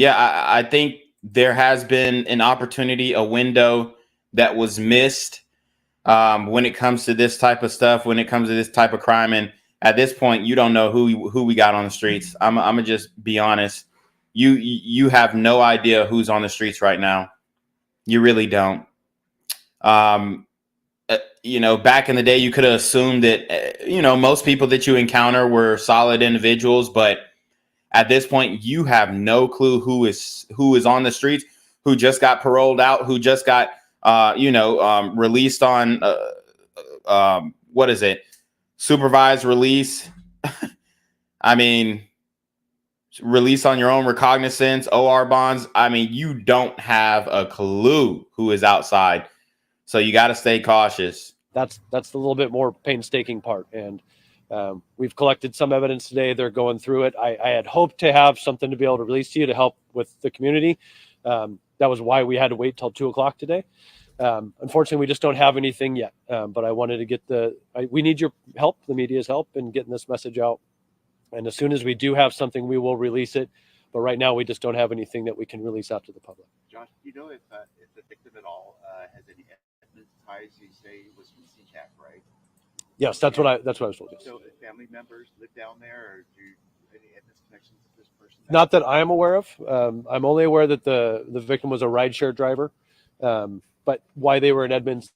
S3: I think there has been an opportunity, a window that was missed when it comes to this type of stuff, when it comes to this type of crime. And at this point, you don't know who we got on the streets. I'm gonna just be honest. You have no idea who's on the streets right now. You really don't. Back in the day, you could have assumed that, most people that you encounter were solid individuals. But At this point, you have no clue who is on the streets, who just got paroled out, who just got released on what is it? Supervised release. I mean, release on your own recognizance, OR bonds. I mean, you don't have a clue who is outside. So you got to stay cautious.
S23: That's the little bit more painstaking part. And we've collected some evidence today. They're going through it. I had hoped to have something to be able to release to you to help with the community. That was why we had to wait till 2:00 today. Unfortunately, we just don't have anything yet. But I wanted to get we need your help, the media's help, in getting this message out. And as soon as we do have something, we will release it. But right now, we just don't have anything that we can release out to the public.
S11: Josh, do you know if the victim at all has any ethnic ties? You say it was from CCAP, right?
S23: Yes, that's what I was told. Yes.
S11: So family members live down there, or do any ethnic connections to this person?
S23: Not that I'm aware of. I'm only aware that the victim was a rideshare driver. But why they were in Edmonds,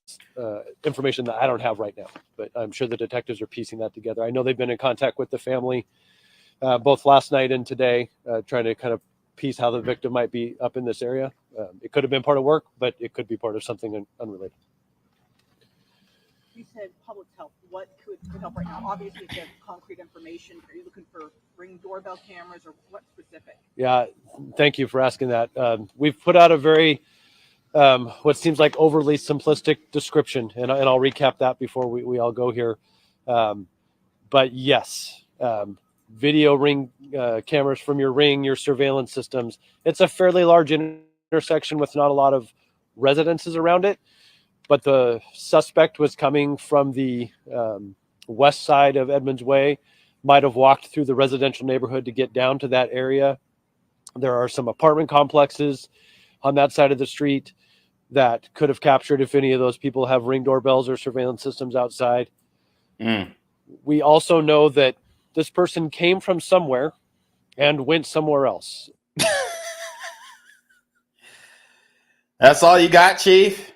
S23: information that I don't have right now. But I'm sure the detectives are piecing that together. I know they've been in contact with the family both last night and today, trying to kind of piece how the victim might be up in this area. It could have been part of work, but it could be part of something unrelated.
S6: You said public health. What could help right now? Obviously, if you have concrete information, are you looking for Ring doorbell cameras or what specific?
S23: Yeah, thank you for asking that. We've put out a very what seems like overly simplistic description, and I'll recap that before we all go here. But yes, video Ring cameras from your Ring, your surveillance systems. It's a fairly large intersection with not a lot of residences around it, but the suspect was coming from the west side of Edmonds Way, might have walked through the residential neighborhood to get down to that area. There are some apartment complexes on that side of the street that could have captured if any of those people have Ring doorbells or surveillance systems outside. We also know that this person came from somewhere and went somewhere else.
S3: That's all you got, Chief?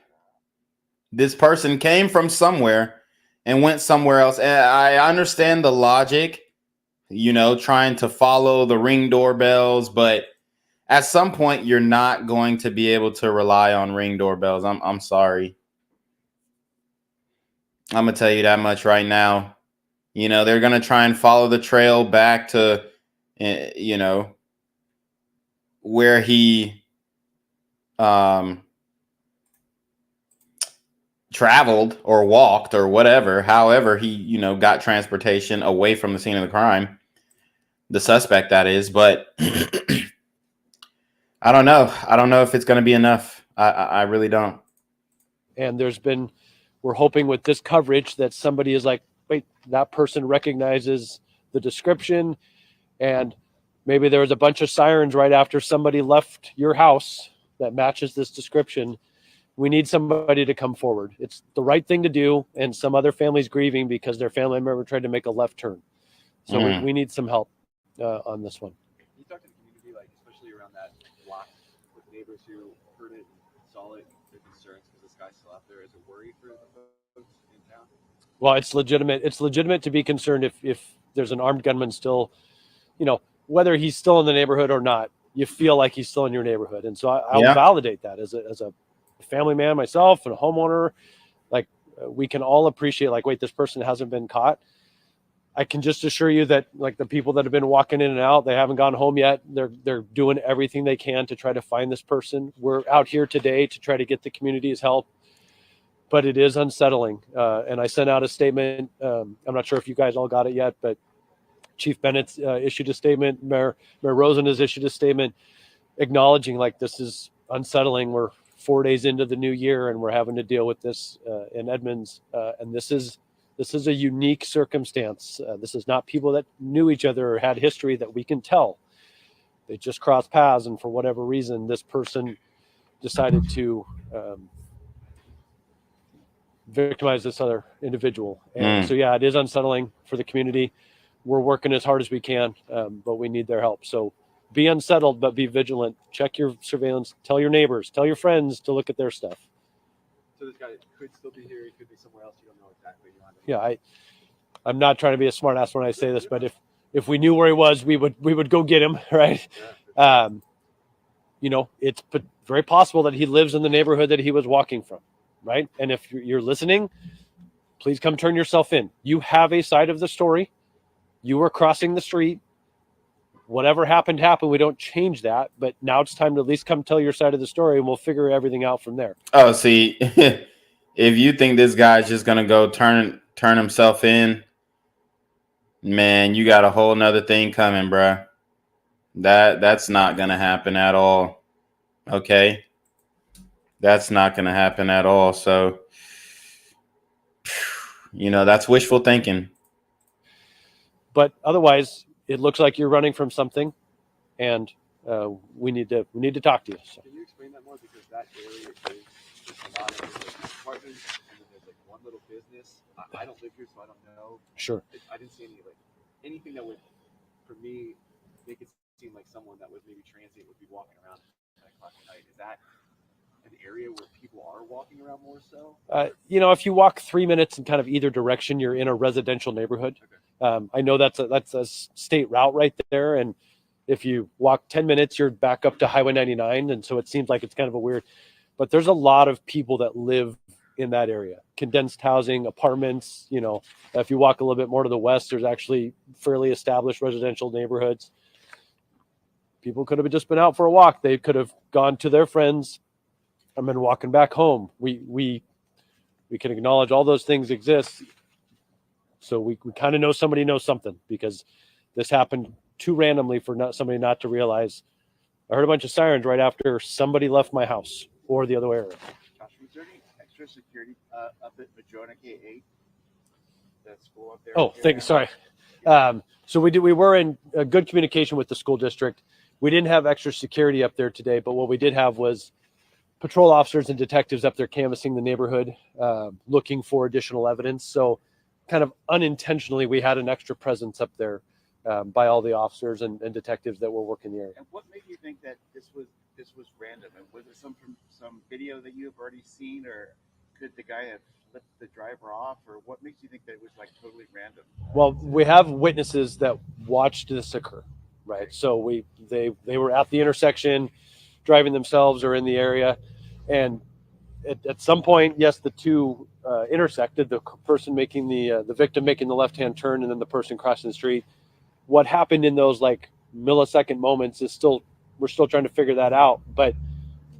S3: This person came from somewhere and went somewhere else. And I understand the logic, trying to follow the Ring doorbells, but at some point you're not going to be able to rely on Ring doorbells. I'm sorry. I'm going to tell you that much right now. They're going to try and follow the trail back to, where he traveled or walked or whatever. However, he, got transportation away from the scene of the crime. The suspect, that is. But I don't know. I don't know if it's going to be enough. I really don't.
S23: And we're hoping with this coverage that somebody is like, wait, that person recognizes the description, and maybe there was a bunch of sirens right after somebody left your house that matches this description. We need somebody to come forward. It's the right thing to do, and some other family's grieving because their family member tried to make a left turn. So we need some help on this one.
S11: Can you talk to the community, especially around that block, with neighbors who heard it and saw it, their concerns because this guy's still out there as a worry for the folks in town?
S23: Well, it's legitimate. It's legitimate to be concerned if there's an armed gunman still, whether he's still in the neighborhood or not, you feel like he's still in your neighborhood. And so I'll validate that as a family man myself and a homeowner. We can all appreciate, wait, this person hasn't been caught. I can just assure you that the people that have been walking in and out, they haven't gone home yet. They're doing everything they can to try to find this person. We're out here today to try to get the community's help. But it is unsettling. And I sent out a statement. I'm not sure if you guys all got it yet, but Chief Bennett's issued a statement. Mayor Rosen has issued a statement acknowledging this is unsettling. We're 4 days into the new year and we're having to deal with this in Edmonds. And this is a unique circumstance. This is not people that knew each other or had history that we can tell. They just crossed paths, and for whatever reason, this person decided to victimize this other individual. And so, it is unsettling for the community. We're working as hard as we can, but we need their help. So be unsettled, but be vigilant. Check your surveillance. Tell your neighbors, tell your friends to look at their stuff.
S11: So this guy could still be here. He could be somewhere else. You don't know exactly.
S23: Yeah, I'm not trying to be a smart ass when I say this, but if we knew where he was, we would go get him, right? You know, it's very possible that he lives in the neighborhood that he was walking from, right? And if you're listening, please come turn yourself in. You have a side of the story. You were crossing the street. Whatever happened, happened. We don't change that. But now it's time to at least come tell your side of the story, and we'll figure everything out from there.
S3: Oh, see, if you think this guy's just gonna go turn himself in, man, you got a whole nother thing coming, bruh. That's not gonna happen at all. Okay, that's not gonna happen at all. So, you know, that's wishful thinking.
S23: But otherwise, it looks like you're running from something, and we need to talk to you. So.
S11: Can you explain that more? Because that area is just a lot of apartments, and then there's like one little business. I don't live here, so I don't know.
S23: Sure.
S11: I didn't see anything that would, for me, make it seem like someone that was maybe transient would be walking around at 10 o'clock at night. Is that an area where people are walking around more so?
S23: You know, if you walk 3 minutes in kind of either direction, you're in a residential neighborhood. Okay. I know that's a state route right there, and if you walk 10 minutes, you're back up to Highway 99, and so it seems like it's kind of a weird. But there's a lot of people that live in that area, condensed housing, apartments. You know, if you walk a little bit more to the west, there's actually fairly established residential neighborhoods. People could have just been out for a walk. They could have gone to their friends and been walking back home. We can acknowledge all those things exist. So we kind of know somebody knows something, because this happened too randomly for somebody not to realize. I heard a bunch of sirens right after somebody left my house or the other area.
S11: Josh, was there any extra security up at Madrona K8? That school up there?
S23: Oh, sorry. So we were in good communication with the school district. We didn't have extra security up there today, but what we did have was patrol officers and detectives up there canvassing the neighborhood, looking for additional evidence. So kind of unintentionally, we had an extra presence up there by all the officers and detectives that were working the area.
S11: And what made you think that this was random? And was it some video that you have already seen, or could the guy have flipped the driver off, or what makes you think that it was like totally random?
S23: Well, we have witnesses that watched this occur, right? So they were at the intersection, driving themselves or in the area, and at some point, yes, the two intersected. The person making the victim making the left-hand turn, and then the person crossing the street. What happened in those like millisecond moments is we're still trying to figure that out. But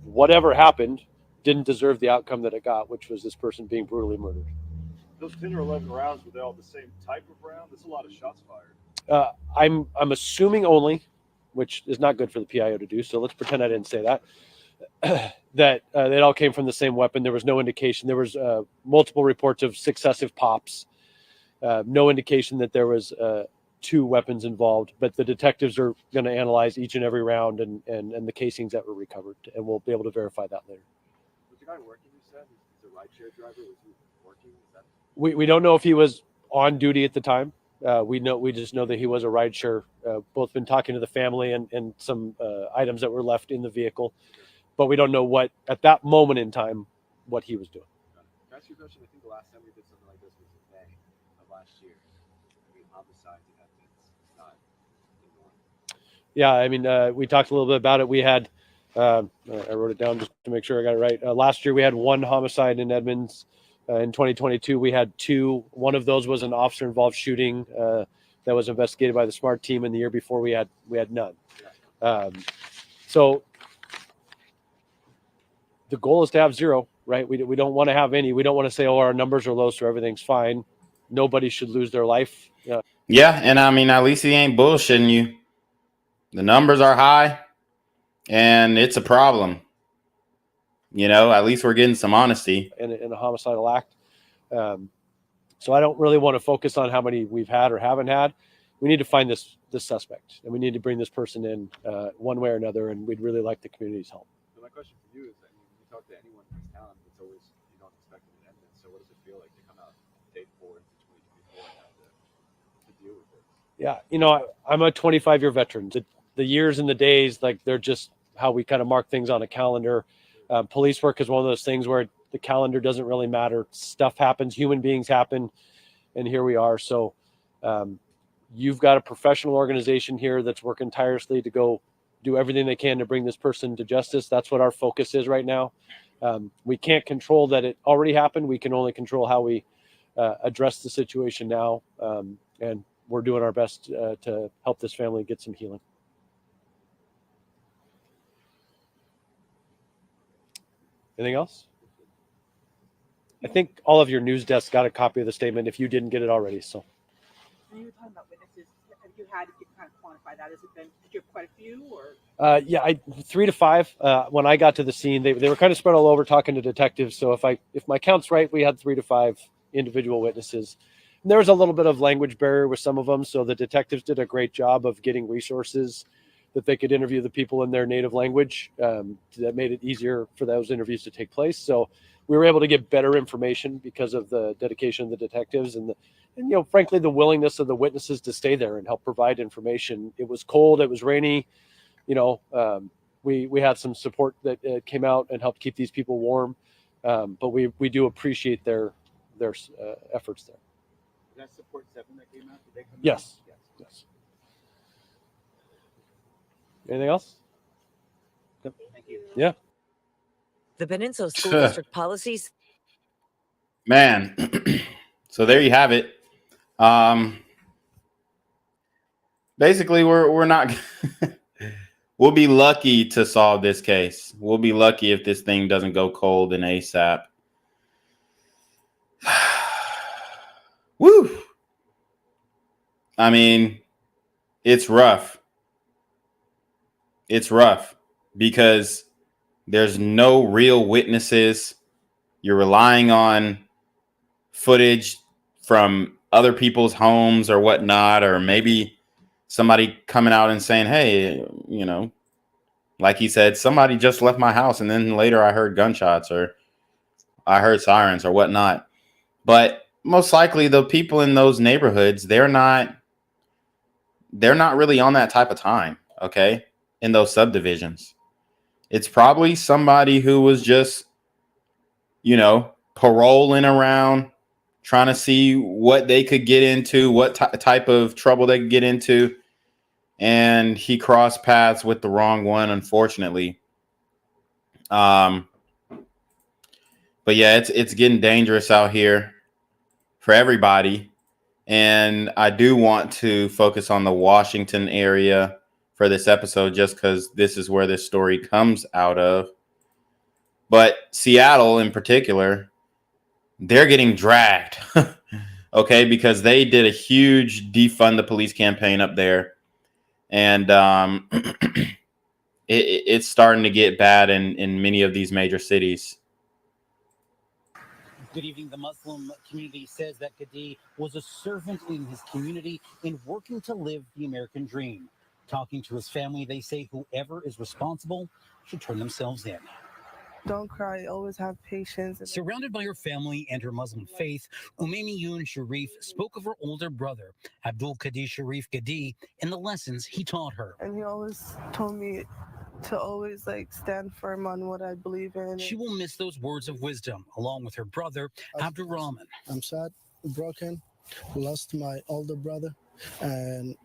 S23: whatever happened didn't deserve the outcome that it got, which was this person being brutally murdered.
S4: Those 10 or 11 rounds, were they all the same type of round? There's a lot of shots fired.
S23: I'm assuming only, which is not good for the PIO to do. So let's pretend I didn't say that. That it all came from the same weapon. There was no indication. There was multiple reports of successive pops. No indication that there was two weapons involved. But the detectives are going to analyze each and every round and the casings that were recovered, and we'll be able to verify that later.
S11: Was the guy working? You said he's a rideshare driver. Was he working? Is that...
S23: We don't know if he was on duty at the time. We just know that he was a rideshare. Both been talking to the family and some items that were left in the vehicle. But we don't know what, at that moment in time, what he was doing.
S11: Can I ask you a question? I think the last time we did something like this was in May of last year. I mean, homicides and evidence, not anymore.
S23: Yeah, I mean, we talked a little bit about it. We had, I wrote it down just to make sure I got it right. Last year, we had one homicide in Edmonds. In 2022, we had two. One of those was an officer-involved shooting that was investigated by the SMART team. And the year before, we had none. So the goal is to have zero, right? We don't want to have any. We don't want to say, oh, our numbers are low, so everything's fine. Nobody should lose their life.
S3: Yeah, and I mean, at least he ain't bullshitting you. The numbers are high, and it's a problem. You know, at least we're getting some honesty
S23: in a homicidal act. So I don't really want to focus on how many we've had or haven't had. We need to find this suspect, and we need to bring this person in one way or another. And we'd really like the community's help.
S11: So my question for you is, I mean, when you talk to anyone in this town, it's always, you don't expect an ending. So what does it feel like to come out day 4 into 2024 and have to deal with it?
S23: Yeah, you know, I'm a 25-year veteran. The years and the days, like, they're just how we kind of mark things on a calendar. Police work is one of those things where the calendar doesn't really matter. Stuff happens, human beings happen, and here we are. So You've got a professional organization here that's working tirelessly to go do everything they can to bring this person to justice. That's what our focus is right now. We can't control that it already happened. We can only control how we address the situation now. And we're doing our best to help this family get some healing. Anything else? I think all of your news desks got a copy of the statement if you didn't get it already. So.
S6: When you were talking about witnesses, have you had, if you kind of quantify that, has it been, did you have quite a few or?
S23: Yeah, 3 to 5. When I got to the scene, they were kind of spread all over talking to detectives. So if my count's right, we had 3 to 5 individual witnesses. And there was a little bit of language barrier with some of them. So the detectives did a great job of getting resources that they could interview the people in their native language. That made it easier for those interviews to take place. So we were able to get better information because of the dedication of the detectives and frankly, the willingness of the witnesses to stay there and help provide information. It was cold. It was rainy. We had some support that came out and helped keep these people warm. But we do appreciate their efforts there.
S11: Was that support 7 that came out? Did they come
S23: Yes.
S11: out?
S23: Yes. Anything else?
S11: Thank you.
S23: Yeah.
S12: The Peninsula School District policies.
S3: Man, so there you have it. Basically, we're not. We'll be lucky to solve this case. We'll be lucky if this thing doesn't go cold and ASAP. Woo! I mean, it's rough. It's rough because there's no real witnesses. You're relying on footage from other people's homes or whatnot, or maybe somebody coming out and saying, hey, like he said, somebody just left my house and then later I heard gunshots or I heard sirens or whatnot. But most likely the people in those neighborhoods, they're not really on that type of time, okay, in those subdivisions. It's probably somebody who was just, paroling around, trying to see what they could get into, what type of trouble they could get into. And he crossed paths with the wrong one, unfortunately. But yeah, it's getting dangerous out here for everybody. And I do want to focus on the Washington area for this episode, just because this is where this story comes out of. But Seattle in particular, they're getting dragged, okay, because they did a huge defund the police campaign up there. And it's starting to get bad in many of these major cities.
S13: Good evening. The Muslim community says that Gedi was a servant in his community in working to live the American dream. Talking to his family, they say whoever is responsible should turn themselves in.
S14: Don't cry. Always have patience.
S13: Surrounded by her family and her Muslim faith, Umaymiyun Sharif spoke of her older brother, Abdulkadir Shariff Gedi, and the lessons he taught her.
S14: And he always told me to always stand firm on what I believe in.
S13: She will miss those words of wisdom, along with her brother, Abdurrahman.
S22: I'm sad, broken, lost my older brother, and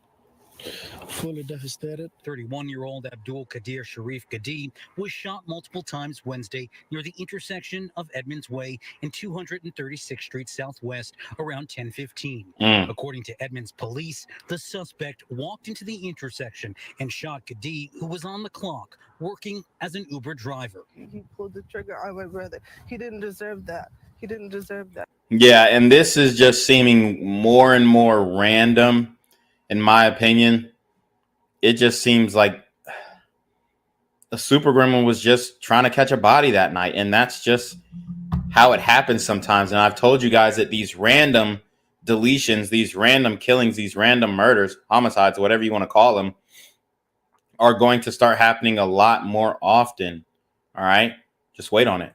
S22: fully devastated.
S13: 31-year-old Abdulkadir Shariff Gedi was shot multiple times Wednesday near the intersection of Edmonds Way and 236th Street Southwest around 10:15. According to Edmonds police, the suspect walked into the intersection and shot Gedi, who was on the clock working as an Uber driver.
S14: He pulled the trigger on my brother. He didn't deserve that. He didn't deserve that.
S3: Yeah, and this is just seeming more and more random. In my opinion, it just seems like a super gremlin was just trying to catch a body that night. And that's just how it happens sometimes. And I've told you guys that these random deletions, these random killings, these random murders, homicides, whatever you want to call them, are going to start happening a lot more often. All right. Just wait on it.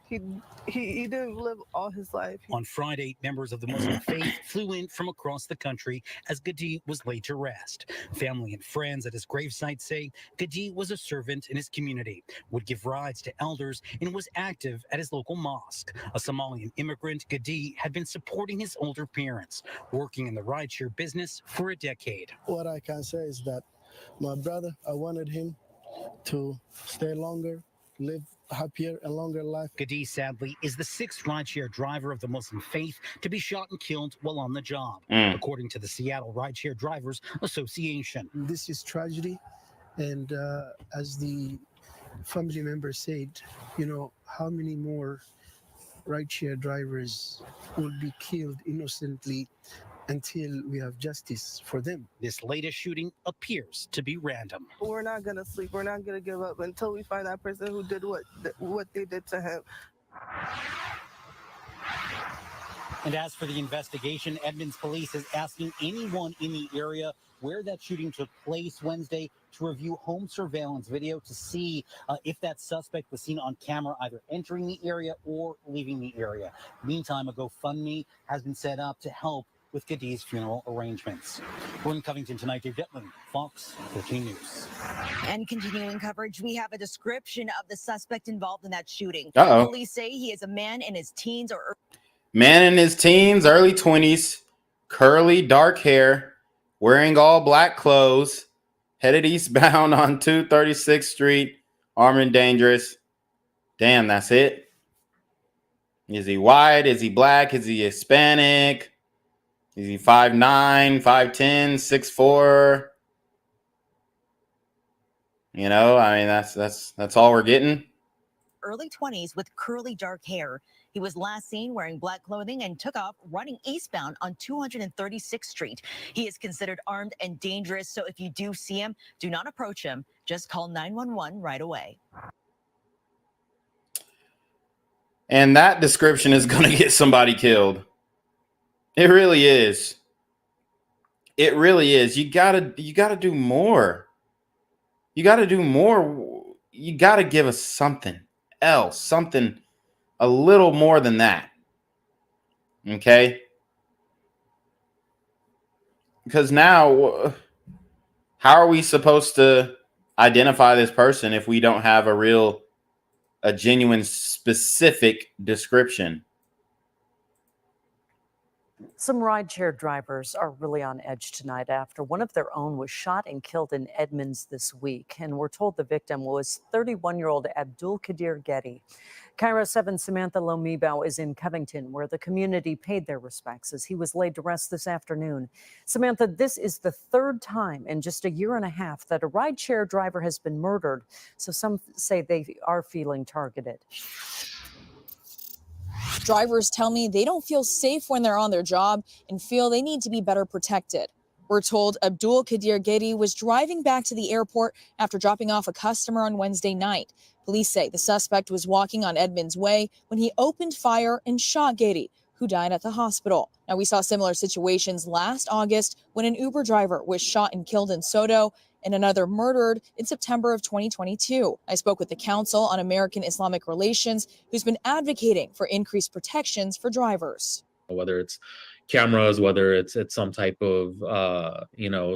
S14: He he didn't live all his life.
S13: On Friday, members of the Muslim faith flew in from across the country as Gedi was laid to rest. Family and friends at his gravesite say Gedi was a servant in his community, would give rides to elders, and was active at his local mosque. A Somalian immigrant, Gedi had been supporting his older parents, working in the rideshare business for a decade.
S22: What I can say is that my brother, I wanted him to stay longer, live happier and longer life.
S13: Gedi, sadly, is the sixth rideshare driver of the Muslim faith to be shot and killed while on the job, according to the Seattle Rideshare Drivers Association.
S22: This is tragedy, and as the family member said, you know, how many more rideshare drivers will be killed innocently until we have justice for them.
S13: This latest shooting appears to be random.
S14: We're not gonna sleep. We're not gonna give up until we find that person who did what they did to him.
S13: And as for the investigation, Edmonds police is asking anyone in the area where that shooting took place Wednesday to review home surveillance video to see if that suspect was seen on camera either entering the area or leaving the area. Meantime, a GoFundMe has been set up to help with Gedi's funeral arrangements. We're in Covington tonight. Dave Detman, Fox 13 News.
S10: And continuing coverage, we have a description of the suspect involved in that shooting.
S3: Uh-oh.
S10: Police say he is a man in his teens or
S3: Man in his teens, early 20s, curly, dark hair, wearing all black clothes, headed eastbound on 236th Street, armed and dangerous. Damn, that's it. Is he white? Is he black? Is he Hispanic? Is he 5'9", 5'10", 6'4"? You know, I mean, that's all we're getting.
S10: early 20s with curly dark hair. He was last seen wearing black clothing and took off running eastbound on 236th Street. He is considered armed and dangerous, so if you do see him, do not approach him. Just call 911 right away.
S3: And that description is going to get somebody killed. It really is. It really is. You gotta do more. You gotta do more. You gotta give us something else, something a little more than that. Okay? Because now, how are we supposed to identify this person if we don't have a genuine, specific description?
S2: Some rideshare drivers are really on edge tonight after one of their own was shot and killed in Edmonds this week. And we're told the victim was 31-year-old Abdulkadir Gedi. Cairo 7's Samantha Lomibao is in Covington, where the community paid their respects as he was laid to rest this afternoon. Samantha, this is the third time in just a year and a half that a rideshare driver has been murdered. So some say they are feeling targeted.
S16: Drivers tell me they don't feel safe when they're on their job and feel they need to be better protected. We're told Abdulkadir Gedi was driving back to the airport after dropping off a customer on Wednesday night. Police say the suspect was walking on Edmonds Way when he opened fire and shot Gedi, who died at the hospital. Now, we saw similar situations last August when an Uber driver was shot and killed in Soto and another murdered in September of 2022. I spoke with the Council on American Islamic Relations, who's been advocating for increased protections for drivers.
S17: Whether it's cameras, whether it's some type of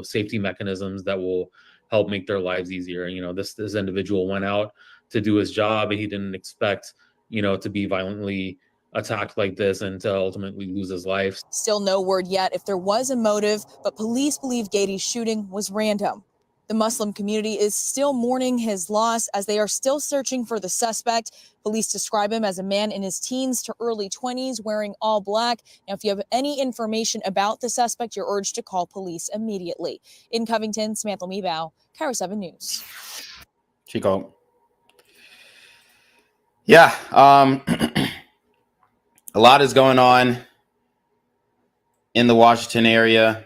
S17: safety mechanisms that will help make their lives easier. This individual went out to do his job, and he didn't expect to be violently attacked like this and to ultimately lose his life.
S16: Still no word yet if there was a motive, but police believe Gedi's shooting was random. The Muslim community is still mourning his loss as they are still searching for the suspect. Police describe him as a man in his teens to early 20s wearing all black. Now, if you have any information about the suspect, you're urged to call police immediately. In Covington, Samantha Lomibao, Cairo 7 News.
S3: Chico. Yeah. A lot is going on in the Washington area.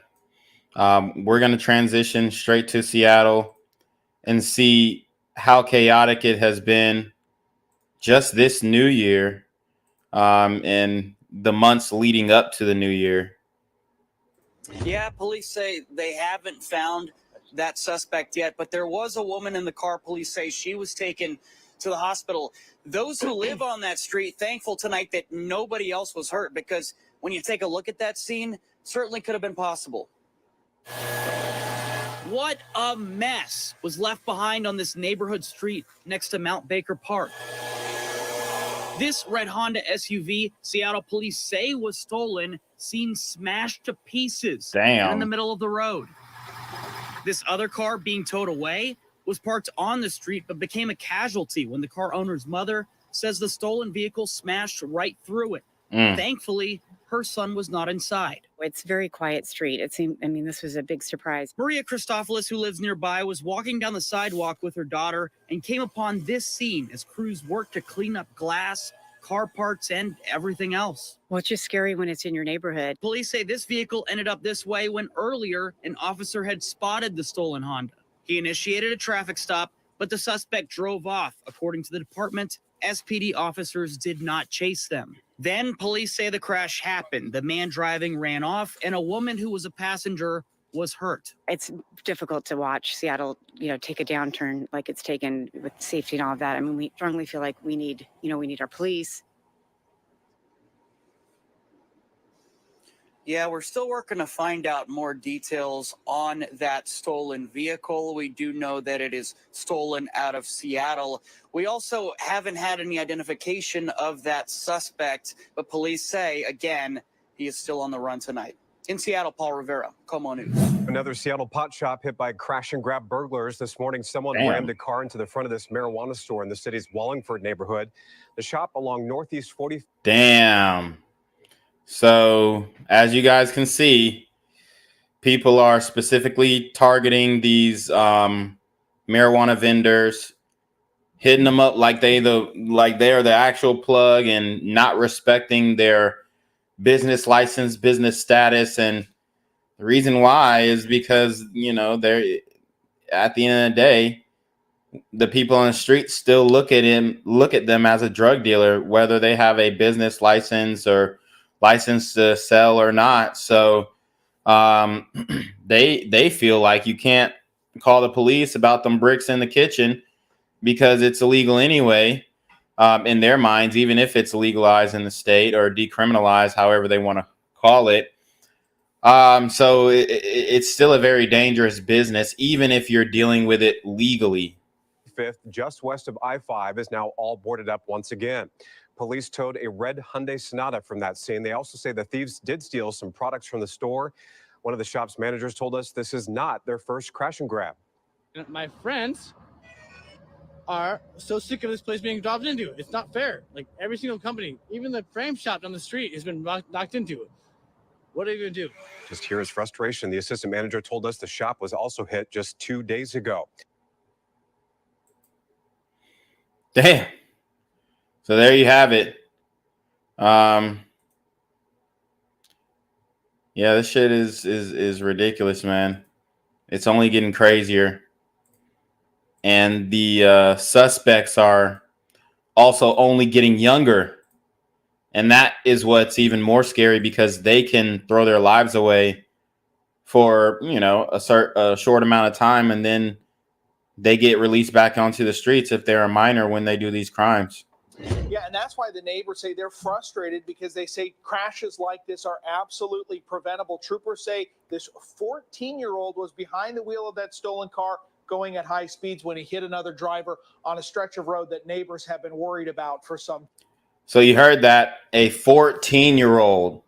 S3: We're going to transition straight to Seattle and see how chaotic it has been just this new year and the months leading up to the new year.
S24: Yeah, police say they haven't found that suspect yet, but there was a woman in the car. Police say she was taken to the hospital. Those who live on that street thankful tonight that nobody else was hurt, because when you take a look at that scene, certainly could have been possible. What a mess was left behind on this neighborhood street next to Mount Baker Park. This red Honda SUV, Seattle police say was stolen, seen smashed to pieces and in the middle of the road. This other car being towed away was parked on the street but became a casualty when the car owner's mother says the stolen vehicle smashed right through it. Thankfully, her son was not inside.
S1: It's a very quiet street. It seemed, I mean, this was a big surprise.
S24: Maria Christophoulos, who lives nearby, was walking down the sidewalk with her daughter and came upon this scene as crews worked to clean up glass, car parts, and everything else.
S1: Well, it's just scary when it's in your neighborhood.
S24: Police say this vehicle ended up this way when earlier an officer had spotted the stolen Honda. He initiated a traffic stop, but the suspect drove off. According to the department, SPD officers did not chase them. Then police say the crash happened. The man driving ran off, and a woman who was a passenger was hurt.
S1: It's difficult to watch Seattle, take a downturn like it's taken with safety and all of that. I mean, we strongly feel like we need our police.
S24: Yeah, we're still working to find out more details on that stolen vehicle. We do know that it is stolen out of Seattle. We also haven't had any identification of that suspect, but police say, again, he is still on the run tonight. In Seattle, Paul Rivera, Como News.
S5: Another Seattle pot shop hit by crash and grab burglars. This morning, someone rammed a car into the front of this marijuana store in the city's Wallingford neighborhood. The shop along Northeast 40.
S3: Damn. So, as you guys can see, people are specifically targeting these marijuana vendors, hitting them up like they are the actual plug, and not respecting their business license, business status. And the reason why is because, they're at the end of the day, the people on the street still look at them as a drug dealer, whether they have a business license or license to sell or not. So they feel like you can't call the police about them bricks in the kitchen because it's illegal anyway, in their minds, even if it's legalized in the state or decriminalized, however they want to call it. So it's still a very dangerous business, even if you're dealing with it legally.
S5: Fifth, just west of I-5, is now all boarded up once again. Police towed a red Hyundai Sonata from that scene. They also say the thieves did steal some products from the store. One of the shop's managers told us this is not their first crash and grab.
S15: My friends are so sick of this place being dropped into. It's not fair. Like every single company, even the frame shop down the street has been knocked into it. What are you going to do?
S5: Just hear his frustration. The assistant manager told us the shop was also hit just 2 days ago.
S3: Damn. So there you have it. Yeah, this shit is ridiculous, man. It's only getting crazier. And the suspects are also only getting younger. And that is what's even more scary, because they can throw their lives away for, a short amount of time, and then they get released back onto the streets if they're a minor when they do these crimes.
S19: Yeah, and that's why the neighbors say they're frustrated, because they say crashes like this are absolutely preventable. Troopers say this 14-year-old was behind the wheel of that stolen car going at high speeds when he hit another driver on a stretch of road that neighbors have been worried about for some.
S3: So you heard that. A 14-year-old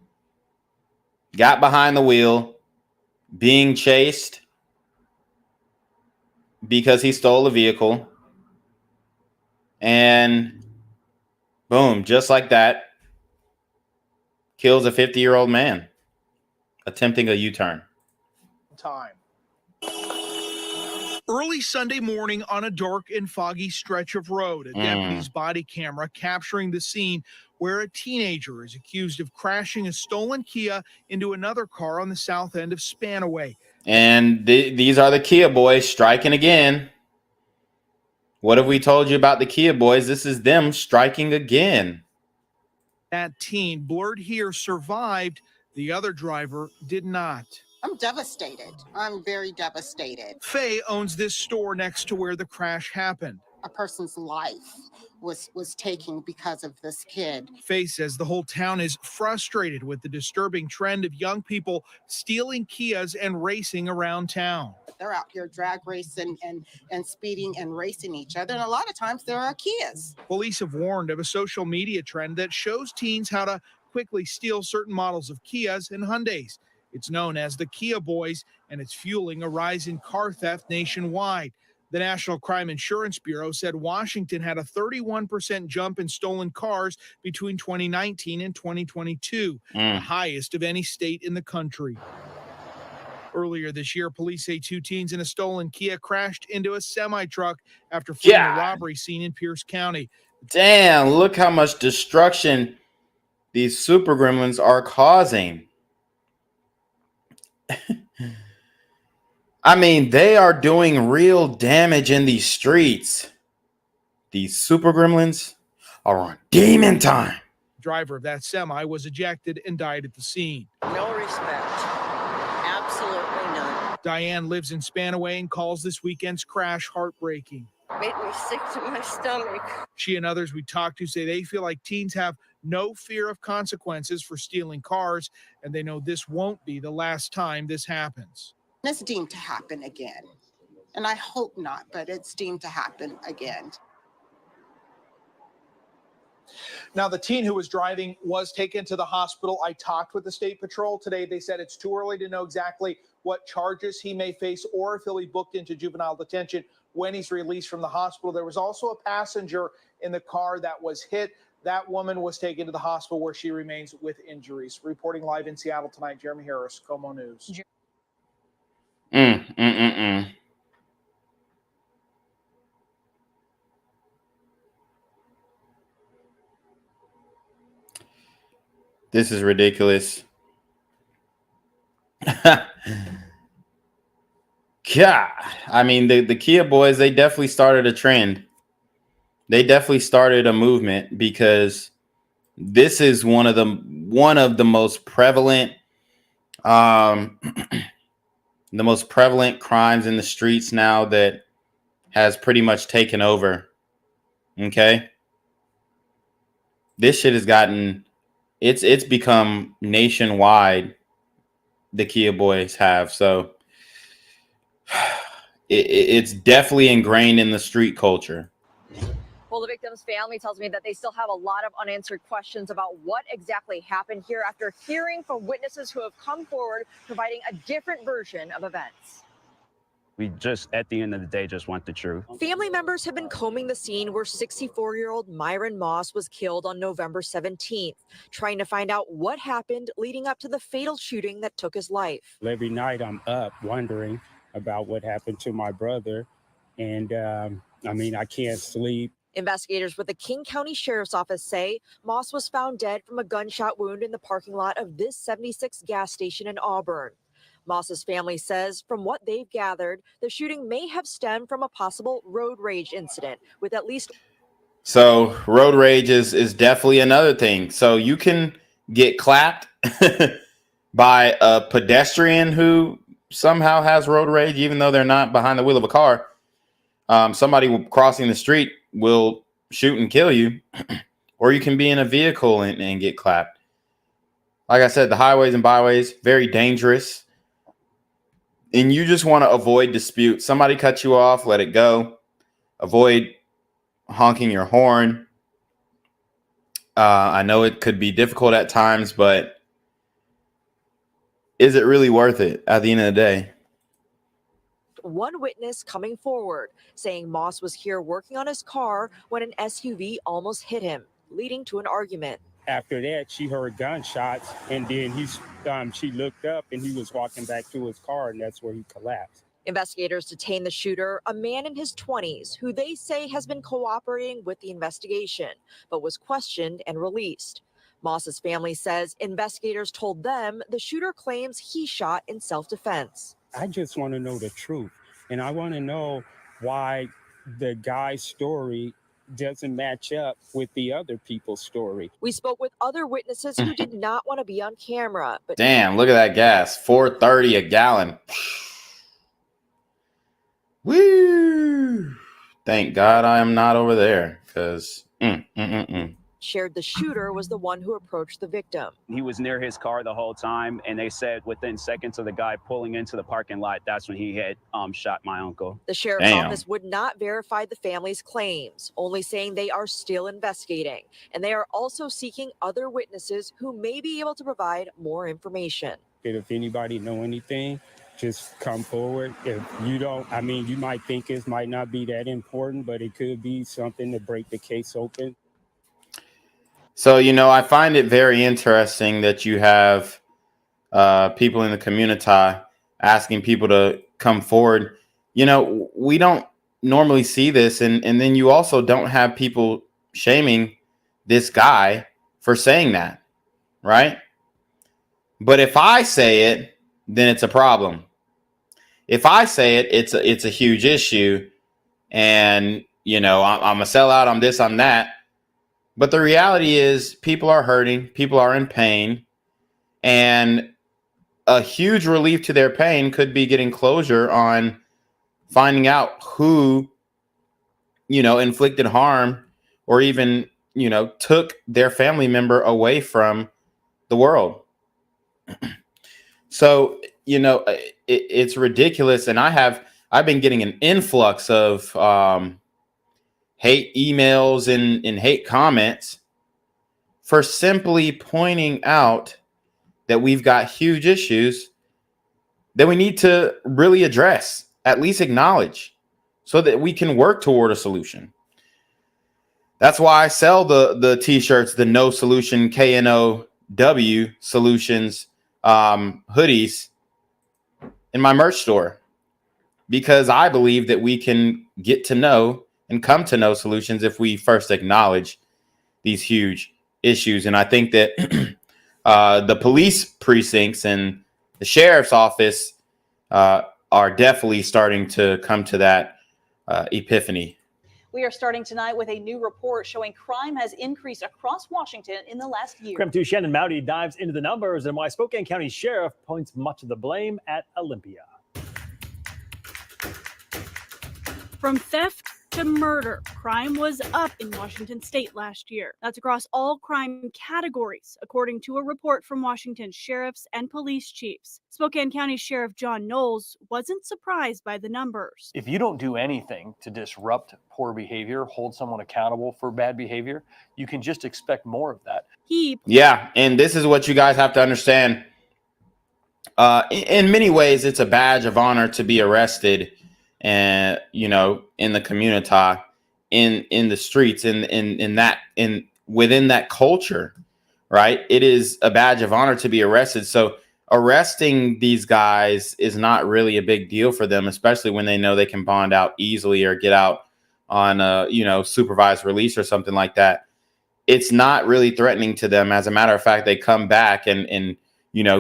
S3: got behind the wheel, being chased because he stole a vehicle, and boom, just like that, kills a 50-year-old man attempting a U-turn.
S19: Time.
S25: Early Sunday morning on a dark and foggy stretch of road, a deputy's body camera capturing the scene where a teenager is accused of crashing a stolen Kia into another car on the south end of Spanaway.
S3: And these are the Kia boys striking again. What have we told you about the Kia boys? This is them striking again.
S25: That teen, blurred here, survived. The other driver did not.
S26: I'm devastated. I'm very devastated.
S25: Faye owns this store next to where the crash happened.
S7: a person's life was taken because of this kid.
S25: Faye says the whole town is frustrated with the disturbing trend of young people stealing Kias and racing around town.
S7: They're out here drag racing and speeding and racing each other. And a lot of times there are Kias.
S25: Police have warned of a social media trend that shows teens how to quickly steal certain models of Kias and Hyundais. It's known as the Kia Boys, and it's fueling a rise in car theft nationwide. The National Crime Insurance Bureau said Washington had a 31% jump in stolen cars between 2019 and 2022, the highest of any state in the country. Earlier this year, police say 2 teens in a stolen Kia crashed into a semi-truck after fleeing a robbery scene in Pierce County.
S3: Damn, look how much destruction these super gremlins are causing. I mean, they are doing real damage in these streets. These super gremlins are on demon time.
S25: Driver of that semi was ejected and died at the scene.
S12: No respect. Absolutely none.
S25: Diane lives in Spanaway and calls this weekend's crash heartbreaking.
S8: Made me sick to my stomach.
S25: She and others we talked to say they feel like teens have no fear of consequences for stealing cars, and they know this won't be the last time this happens.
S7: It's deemed to happen again. And I hope not, but it's deemed to happen again.
S19: Now, the teen who was driving was taken to the hospital. I talked with the State Patrol today. They said it's too early to know exactly what charges he may face or if he'll be booked into juvenile detention when he's released from the hospital. There was also a passenger in the car that was hit. That woman was taken to the hospital where she remains with injuries. Reporting live in Seattle tonight, Jeremy Harris, Como News.
S3: This is ridiculous. God, I mean, the Kia Boys, they definitely started a trend. They definitely started a movement because this is one of the most prevalent the most prevalent crimes in the streets now that has pretty much taken over. Okay? This shit has gotten it's become nationwide. The Kia Boys have. So it's definitely ingrained in the street culture.
S10: Well, the victim's family tells me that they still have a lot of unanswered questions about what exactly happened here after hearing from witnesses who have come forward providing a different version of events.
S18: We just, at the end of the day, just want the truth.
S10: Family members have been combing the scene where 64-year-old Myron Moss was killed on November 17th, trying to find out what happened leading up to the fatal shooting that took his life.
S20: Every night I'm up wondering about what happened to my brother. And I mean, I can't sleep.
S10: Investigators with the King County Sheriff's Office say Moss was found dead from a gunshot wound in the parking lot of this 76 gas station in Auburn. Moss's family says from what they've gathered, the shooting may have stemmed from a possible road rage incident with at least.
S3: So road rage is definitely another thing. So you can get clapped by a pedestrian who somehow has road rage, even though they're not behind the wheel of a car. Somebody crossing the street will shoot and kill you, or you can be in a vehicle and get clapped. Like I said, the highways and byways, very dangerous. And you just want to avoid dispute. Somebody cut you off, let it go. Avoid honking your horn. I know it could be difficult at times, but is it really worth it at the end of the day?
S10: One witness coming forward saying Moss was here working on his car when an SUV almost hit him, leading to an argument.
S20: After that, she heard gunshots, and then she looked up and he was walking back to his car, and that's where he collapsed.
S10: Investigators detained the shooter, a man in his 20s, who they say has been cooperating with the investigation, but was questioned and released. Moss's family says investigators told them the shooter claims he shot in self-defense.
S20: I just want to know the truth, and I want to know why the guy's story doesn't match up with the other people's story.
S10: We spoke with other witnesses who did not want to be on camera. But
S3: damn, look at that gas. $4.30 a gallon. Woo! Thank God I am not over there, because
S12: Shared the shooter was the one who approached the victim.
S18: He was near his car the whole time, and they said within seconds of the guy pulling into the parking lot, that's when he had shot my uncle.
S12: The sheriff's office would not verify the family's claims, only saying they are still investigating. And they are also seeking other witnesses who may be able to provide more information.
S20: If anybody know anything, just come forward. If you don't, I mean, you might think it might not be that important, but it could be something to break the case open.
S3: So, I find it very interesting that you have people in the community asking people to come forward. We don't normally see this. And then you also don't have people shaming this guy for saying that, right? But if I say it, then it's a problem. If I say it, it's a huge issue. And, I'm a sellout, I'm this, I'm that. But the reality is people are hurting, people are in pain, and a huge relief to their pain could be getting closure on finding out who, inflicted harm or even, took their family member away from the world. So, it's ridiculous. And I've been getting an influx of hate emails and hate comments for simply pointing out that we've got huge issues that we need to really address, at least acknowledge, so that we can work toward a solution. That's why I sell the t-shirts, the No Solution, KNOW Solutions hoodies in my merch store, because I believe that we can get to know and come to know solutions if we first acknowledge these huge issues. And I think that the police precincts and the sheriff's office are definitely starting to come to that epiphany.
S4: We are starting tonight with a new report showing crime has increased across Washington in the last year.
S6: Creme 2 Shannon Mowdy dives into the numbers and why Spokane County Sheriff points much of the blame at Olympia.
S9: From theft to murder, crime was up in Washington state last year. That's across all crime categories, according to a report from Washington sheriffs and police chiefs. Spokane County Sheriff John Knowles wasn't surprised by the numbers.
S23: If you don't do anything to disrupt poor behavior, hold someone accountable for bad behavior, you can just expect more of that.
S3: Yeah, and this is what you guys have to understand. In many ways, it's a badge of honor to be arrested, and in the community, in the streets, in within that culture, right? It is a badge of honor to be arrested. So arresting these guys is not really a big deal for them, especially when they know they can bond out easily or get out on supervised release or something like that. It's not really threatening to them. As a matter of fact, they come back and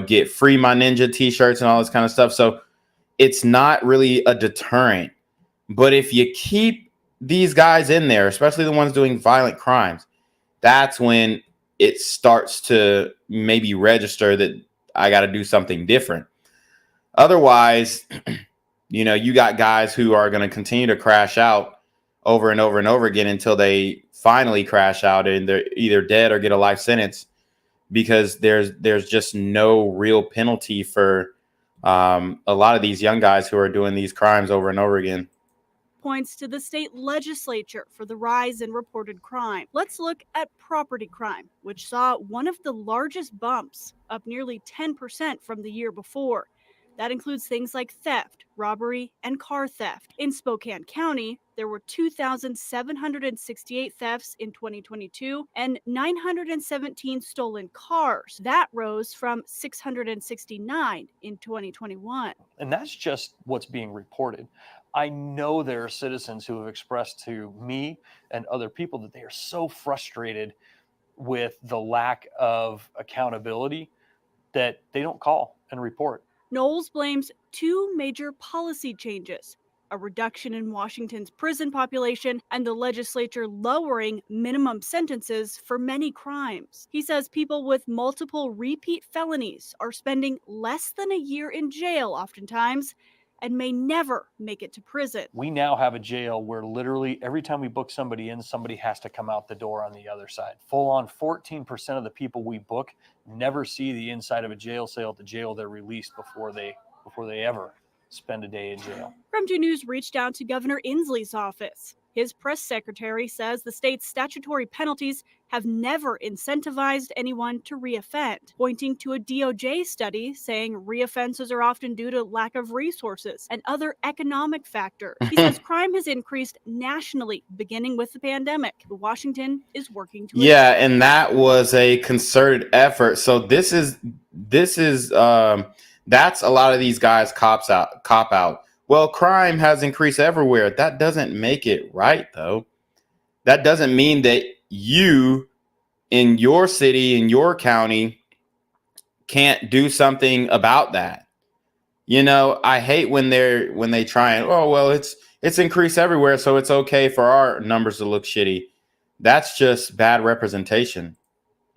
S3: get free My Ninja t-shirts and all this kind of stuff. So it's not really a deterrent. But if you keep these guys in there, especially the ones doing violent crimes, that's when it starts to maybe register that I got to do something different. Otherwise, you got guys who are going to continue to crash out over and over and over again until they finally crash out and they're either dead or get a life sentence, because there's just no real penalty for a lot of these young guys who are doing these crimes over and over again.
S9: Points to the state legislature for the rise in reported crime. Let's look at property crime, which saw one of the largest bumps, up nearly 10% from the year before. That includes things like theft, robbery, and car theft. In Spokane County, there were 2,768 thefts in 2022 and 917 stolen cars. That rose from 669 in 2021.
S23: And that's just what's being reported. I know there are citizens who have expressed to me and other people that they are so frustrated with the lack of accountability that they don't call and report.
S9: Knowles blames two major policy changes: a reduction in Washington's prison population and the legislature lowering minimum sentences for many crimes. He says people with multiple repeat felonies are spending less than a year in jail oftentimes, and may never make it to prison.
S23: We now have a jail where literally every time we book somebody in, somebody has to come out the door on the other side. Full on 14% of the people we book never see the inside of a jail cell at the jail they're released before they ever spend a day in jail.
S9: From 2 News reached out to Governor Inslee's office. His press secretary says the state's statutory penalties have never incentivized anyone to reoffend, pointing to a DOJ study saying reoffenses are often due to lack of resources and other economic factors. He says crime has increased nationally beginning with the pandemic. Washington is working to
S3: Yeah, and that was a concerted effort. So this is that's a lot of these guys cop out. Well, crime has increased everywhere. That doesn't make it right, though. That doesn't mean that you in your city, in your county, can't do something about that. You know, I hate when they try and, oh, well, it's increased everywhere, so it's okay for our numbers to look shitty. That's just bad representation.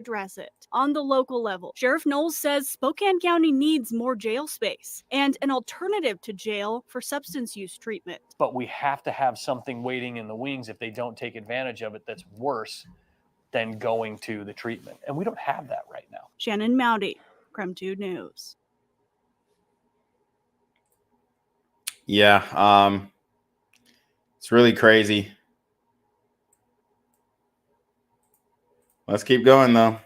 S9: Address it. On the local level, Sheriff Knowles says Spokane County needs more jail space and an alternative to jail for substance use treatment.
S23: But we have to have something waiting in the wings if they don't take advantage of it that's worse than going to the treatment. And we don't have that right now.
S9: Shannon Mounty, Creme 2 News.
S3: Yeah, it's really crazy. Let's keep going, though.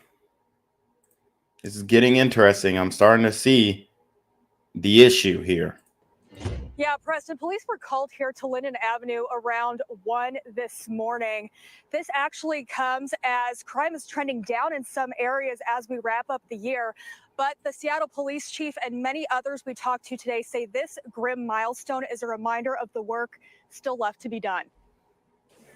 S3: This is getting interesting. I'm starting to see the issue here.
S11: Yeah, Preston, police were called here to Linden Avenue around 1 this morning. This actually comes as crime is trending down in some areas as we wrap up the year. But the Seattle police chief and many others we talked to today say this grim milestone is a reminder of the work still left to be done.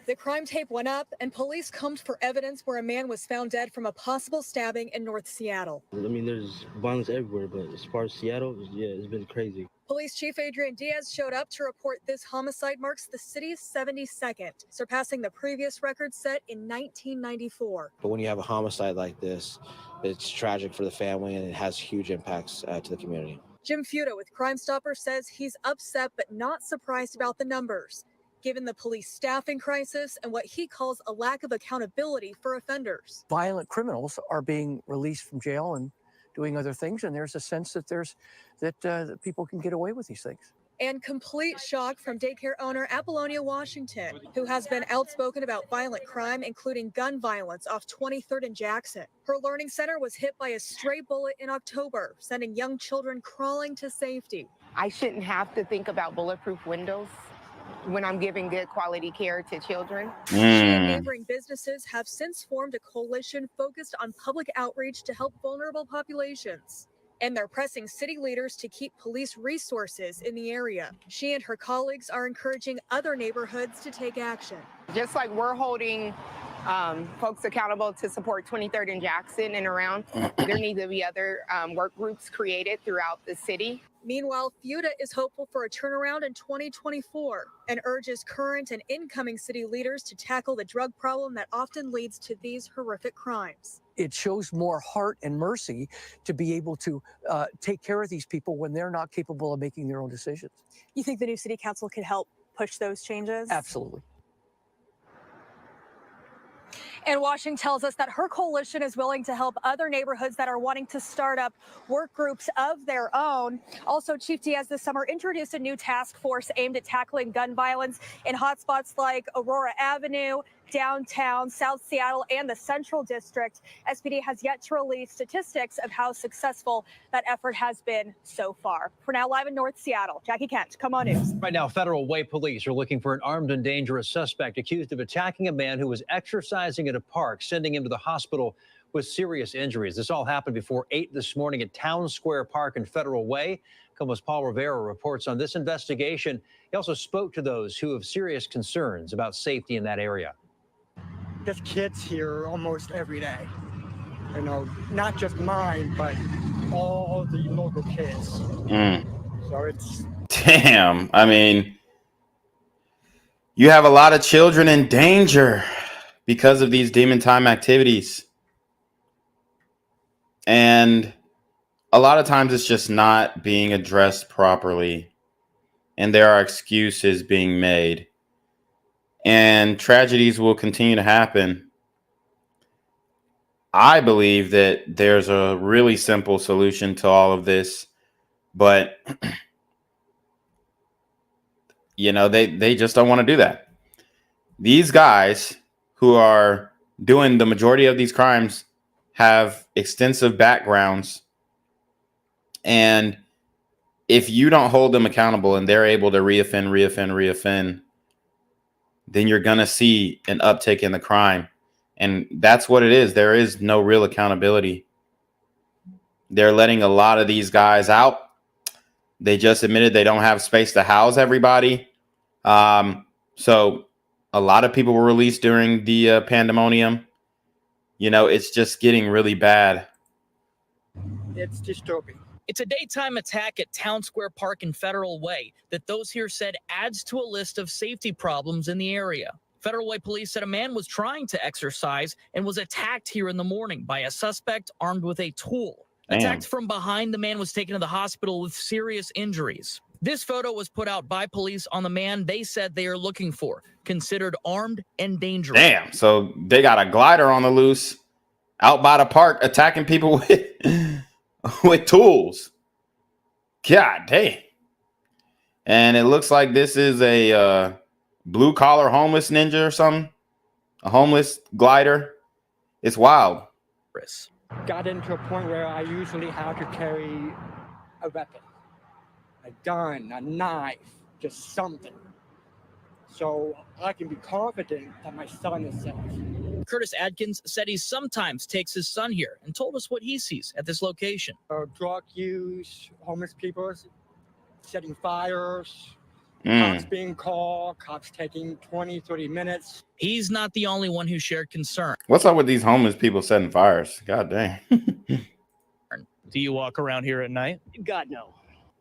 S11: The crime tape went up and police combed for evidence where a man was found dead from a possible stabbing in North Seattle.
S13: I mean, there's violence everywhere, but as far as Seattle, yeah, it's been crazy.
S11: Police Chief Adrian Diaz showed up to report this homicide marks the city's 72nd, surpassing the previous record set in 1994.
S13: But when you have a homicide like this, it's tragic for the family and it has huge impacts to the community.
S11: Jim Fuda with Crime Stopper says he's upset but not surprised about the numbers, given the police staffing crisis and what he calls a lack of accountability for offenders.
S14: Violent criminals are being released from jail and doing other things, and there's a sense that that people can get away with these things.
S11: And complete shock from daycare owner Apollonia Washington, who has been outspoken about violent crime, including gun violence off 23rd and Jackson. Her learning center was hit by a stray bullet in October, sending young children crawling to safety.
S21: I shouldn't have to think about bulletproof windows when I'm giving good quality care to children.
S11: She and neighboring businesses have since formed a coalition focused on public outreach to help vulnerable populations. And they're pressing city leaders to keep police resources in the area. She and her colleagues are encouraging other neighborhoods to take action.
S21: Just like we're holding folks accountable to support 23rd and Jackson and around, there need to be other work groups created throughout the city.
S11: Meanwhile, Fuda is hopeful for a turnaround in 2024 and urges current and incoming city leaders to tackle the drug problem that often leads to these horrific crimes.
S14: It shows more heart and mercy to be able to take care of these people when they're not capable of making their own decisions.
S11: You think the new city council could help push those changes?
S14: Absolutely.
S11: And Washington tells us that her coalition is willing to help other neighborhoods that are wanting to start up work groups of their own. Also, Chief Diaz this summer introduced a new task force aimed at tackling gun violence in hotspots like Aurora Avenue, downtown, South Seattle, and the Central District. SPD has yet to release statistics of how successful that effort has been so far. For now, live in North Seattle, Jackie Kent, Come On News.
S22: Right now, Federal Way police are looking for an armed and dangerous suspect accused of attacking a man who was exercising at a park, sending him to the hospital with serious injuries. This all happened before 8 this morning at Town Square Park and Federal Way. KOMO's Paul Rivera reports on this investigation. He also spoke to those who have serious concerns about safety in that area.
S26: There's kids here almost every day. You know, not just mine, but all the local kids. So it's...
S3: Damn. I mean, you have a lot of children in danger because of these demon time activities. And a lot of times it's just not being addressed properly. and there are excuses being made. And tragedies will continue to happen. I believe that there's a really simple solution to all of this, but they just don't want to do that. These guys who are doing the majority of these crimes have extensive backgrounds, and if you don't hold them accountable and they're able to reoffend, then you're going to see an uptick in the crime. And that's what it is. There is no real accountability. They're letting a lot of these guys out. They just admitted they don't have space to house everybody. So a lot of people were released during the pandemonium. It's just getting really bad.
S26: It's disturbing.
S1: It's a daytime attack at Town Square Park and Federal Way that those here said adds to a list of safety problems in the area. Federal Way police said a man was trying to exercise and was attacked here in the morning by a suspect armed with a tool.
S3: Damn.
S1: Attacked from behind, the man was taken to the hospital with serious injuries. This photo was put out by police on the man they said they are looking for, considered armed and dangerous.
S3: Damn. So they got a glider on the loose out by the park attacking people with tools. God dang. And it looks like this is a blue collar homeless ninja or something. A homeless glider. It's wild.
S26: Got into a point where I usually have to carry a weapon, a gun, a knife, just something, so I can be confident that my son is safe.
S1: Curtis Adkins said he sometimes takes his son here and told us what he sees at this location.
S26: Drug use, homeless people setting fires, cops being called, cops taking 20, 30 minutes.
S1: He's not the only one who shared concern.
S3: What's up with these homeless people setting fires? God dang.
S1: Do you walk around here at night?
S2: God, no.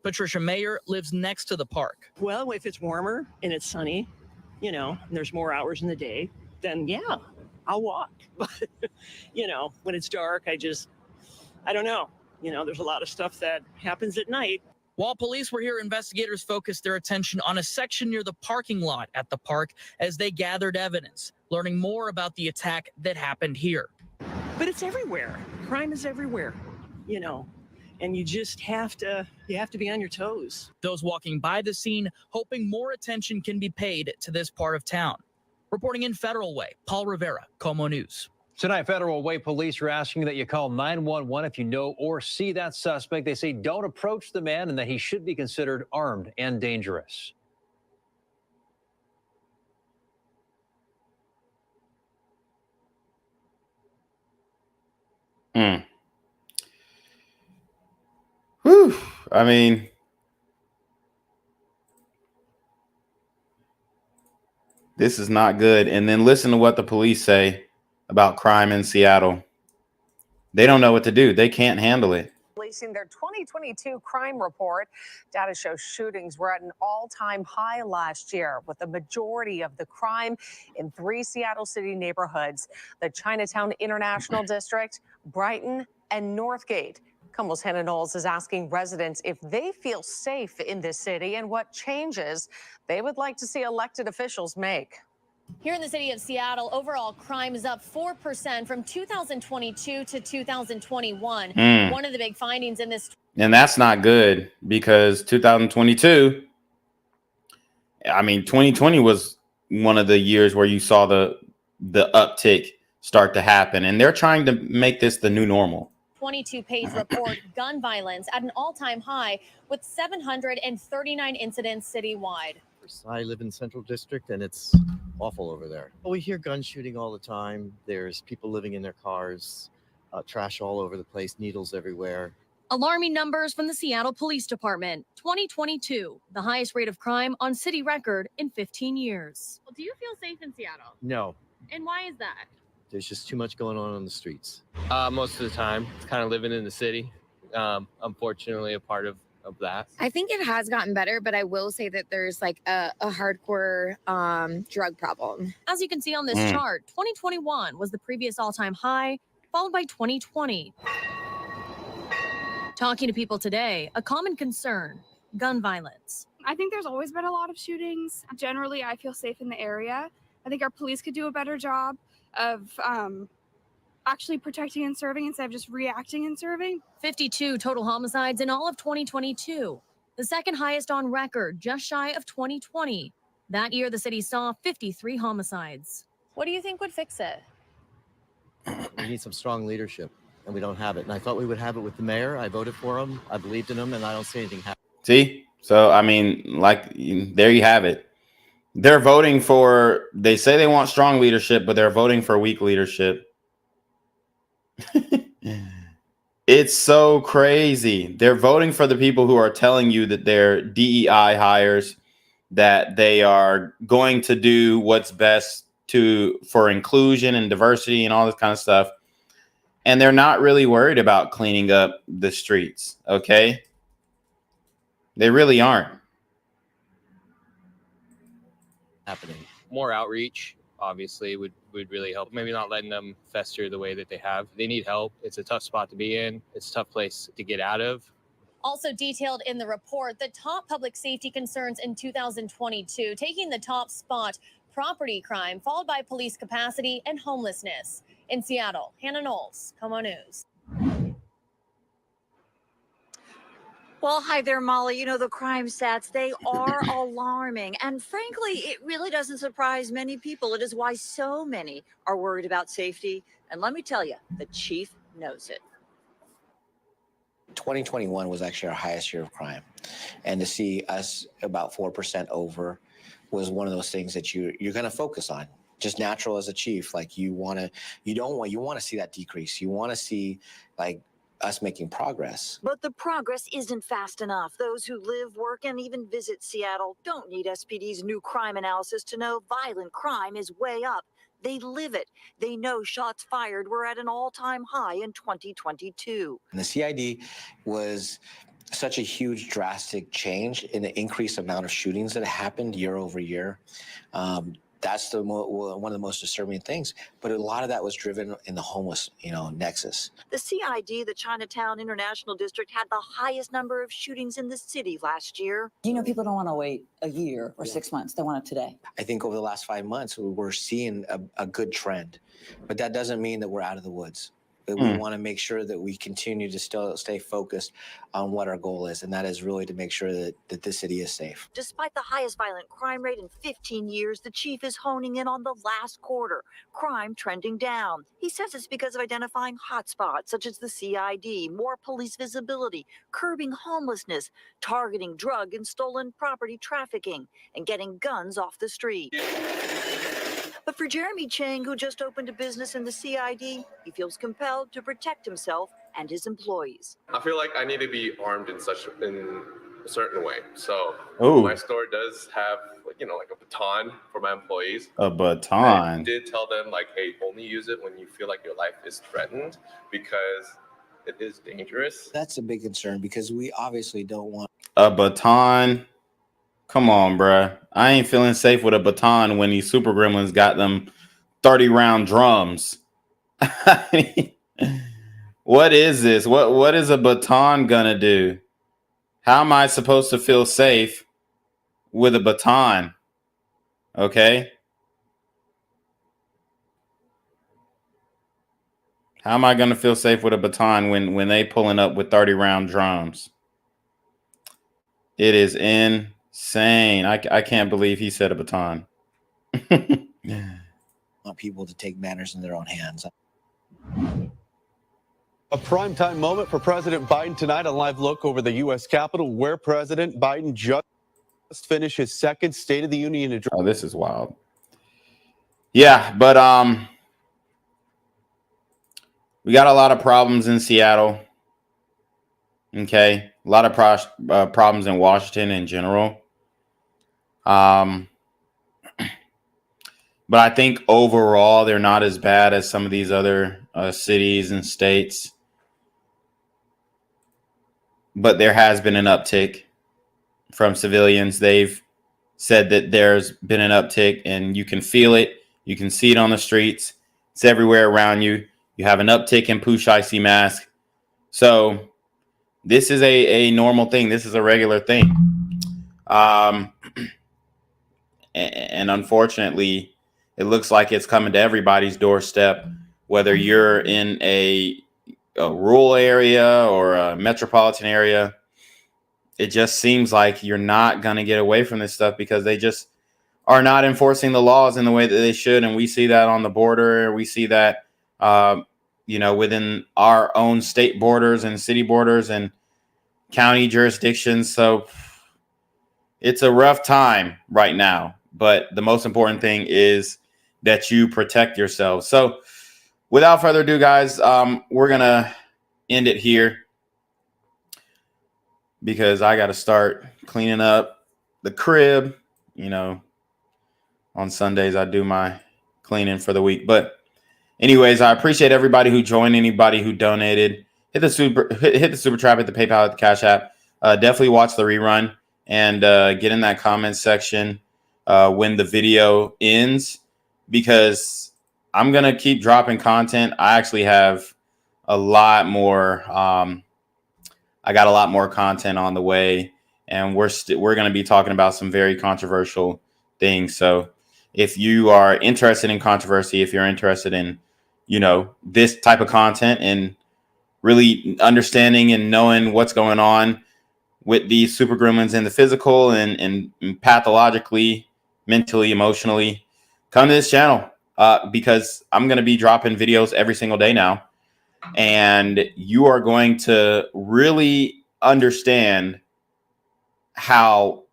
S1: Patricia Mayer lives next to the park.
S2: Well, if it's warmer and it's sunny, and there's more hours in the day, then yeah, I'll walk. But, when it's dark, I don't know. There's a lot of stuff that happens at night.
S1: While police were here, investigators focused their attention on a section near the parking lot at the park as they gathered evidence, learning more about the attack that happened here.
S2: But it's everywhere. Crime is everywhere, and you just have to be on your toes.
S1: Those walking by the scene hoping more attention can be paid to this part of town. Reporting in Federal Way, Paul Rivera, Como News.
S22: Tonight, Federal Way police are asking that you call 911 if you know or see that suspect. They say don't approach the man and that he should be considered armed and dangerous.
S3: Whew. I mean, this is not good. And then listen to what the police say about crime in Seattle. They don't know what to do. They can't handle it.
S15: Releasing their 2022 crime report. Data shows shootings were at an all-time high last year, with the majority of the crime in 3 Seattle City neighborhoods: the Chinatown International District, Brighton, and Northgate. Como's Hannah Knowles is asking residents if they feel safe in this city and what changes they would like to see elected officials make.
S16: Here in the city of Seattle, overall crime is up 4% from 2022 to 2021. One of the big findings in this.
S3: And that's not good, because 2022, 2020 was one of the years where you saw the uptick start to happen. And they're trying to make this the new normal.
S16: 22-page report, gun violence at an all-time high with 739 incidents citywide.
S17: I live in Central District, and it's awful over there. We hear gun shooting all the time. There's people living in their cars, trash all over the place, needles everywhere.
S16: Alarming numbers from the Seattle Police Department. 2022, the highest rate of crime on city record in 15 years.
S24: Well, do you feel safe in Seattle?
S17: No,
S24: And why is that?
S17: there's just too much going on the streets.
S27: Most of the time, it's kind of living in the city. Unfortunately, a part of that.
S28: I think it has gotten better, but I will say that there's like a hardcore drug problem.
S16: As you can see on this chart, 2021 was the previous all-time high, followed by 2020. Talking to people today, a common concern, gun violence.
S5: I think there's always been a lot of shootings. Generally, I feel safe in the area. I think our police could do a better job of actually protecting and serving instead of just reacting and serving.
S16: 52 total homicides in all of 2022, the second highest on record, just shy of 2020. That year, the city saw 53 homicides. What do you think would fix it?
S17: We need some strong leadership, and we don't have it. And I thought we would have it with the mayor. I voted for him. I believed in him, and I don't see anything happen.
S3: See? So, I mean, like, there you have it. They're voting for, they say they want strong leadership, but they're voting for weak leadership. It's so crazy. They're voting for the people who are telling you that they're DEI hires, that they are going to do what's best for inclusion and diversity and all this kind of stuff. And they're not really worried about cleaning up the streets. Okay. They really aren't.
S17: Happening.
S27: More outreach, obviously, would really help. Maybe not letting them fester the way that they have. They need help. It's a tough spot to be in. It's a tough place to get out of.
S16: Also detailed in the report, the top public safety concerns in 2022, taking the top spot, property crime, followed by police capacity and homelessness. In Seattle, Hannah Knowles, Como News.
S7: Well, hi there, Molly. You know, the crime stats, they are alarming. And frankly, it really doesn't surprise many people. It is why so many are worried about safety. And let me tell you, the chief knows it.
S13: 2021 was actually our highest year of crime. And to see us about 4% over was one of those things that you're going to focus on. Just natural as a chief, like you want to see that decrease. You want to see like us making progress.
S7: But the progress isn't fast enough. Those who live, work, and even visit Seattle don't need SPD's new crime analysis to know violent crime is way up. They live it. They know shots fired were at an all-time high in 2022.
S13: And the CID was such a huge, drastic change in the increased amount of shootings that happened year over year. That's one of the most disturbing things. But a lot of that was driven in the homeless, nexus.
S7: The CID, the Chinatown International District, had the highest number of shootings in the city last year.
S8: People don't want to wait a year or 6 months. They want it today.
S13: I think over the last 5 months, we're seeing a good trend. But that doesn't mean that we're out of the woods. We want to make sure that we continue to still stay focused on what our goal is, and that is really to make sure that this city is safe.
S7: Despite the highest violent crime rate in 15 years, the chief is honing in on the last quarter, crime trending down. He says it's because of identifying hotspots such as the CID, more police visibility, curbing homelessness, targeting drug and stolen property trafficking, and getting guns off the street. But for Jeremy Chang, who just opened a business in the CID, he feels compelled to protect himself and his employees.
S10: I feel like I need to be armed in a certain way. So my store does have, like a baton for my employees.
S3: A baton.
S10: I did tell them, hey, only use it when you feel like your life is threatened because it is dangerous.
S13: That's a big concern because we obviously don't want
S3: a baton. Come on, bruh. I ain't feeling safe with a baton when these super gremlins got them 30-round drums. What is this? What is a baton gonna do? How am I supposed to feel safe with a baton? Okay. How am I gonna feel safe with a baton when they pulling up with 30-round drums? It is insane. I can't believe he said a baton.
S13: Want people to take matters in their own hands.
S12: A primetime moment for President Biden tonight. A live look over the U.S. Capitol, where President Biden just finished his second State of the Union address.
S3: Oh, this is wild. Yeah, but we got a lot of problems in Seattle. Okay, a lot of problems in Washington in general. But I think overall they're not as bad as some of these other cities and states. But there has been an uptick from civilians. They've said that there's been an uptick, and you can feel it. You can see it on the streets. It's everywhere around you. You have an uptick in push icy mask. So this is a normal thing. This is a regular thing. And unfortunately, it looks like it's coming to everybody's doorstep, whether you're in a rural area or a metropolitan area. It just seems like you're not going to get away from this stuff because they just are not enforcing the laws in the way that they should. And we see that on the border. We see that, within our own state borders and city borders and county jurisdictions. So it's a rough time right now. But the most important thing is that you protect yourself. So without further ado, guys, we're going to end it here because I got to start cleaning up the crib. On Sundays, I do my cleaning for the week. But anyways, I appreciate everybody who joined, anybody who donated. Hit the super trap, hit the PayPal, hit the Cash App. Definitely watch the rerun and get in that comment section when the video ends, because I'm going to keep dropping content. I actually have a lot more. I got a lot more content on the way, and we're going to be talking about some very controversial things. So if you are interested in controversy, if you're interested in, this type of content and really understanding and knowing what's going on with these super gremlins in the physical and pathologically, mentally, emotionally, come to this channel because I'm going to be dropping videos every single day now. And you are going to really understand how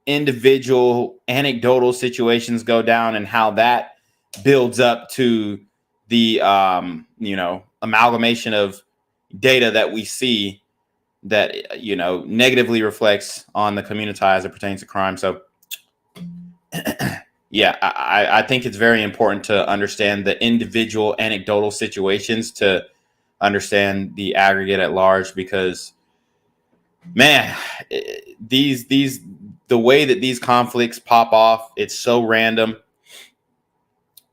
S3: individual anecdotal situations go down and how that builds up to the, amalgamation of data that we see that, negatively reflects on the community as it pertains to crime. So, yeah, I think it's very important to understand the individual anecdotal situations to understand the aggregate at large, because, man, the way that these conflicts pop off, it's so random,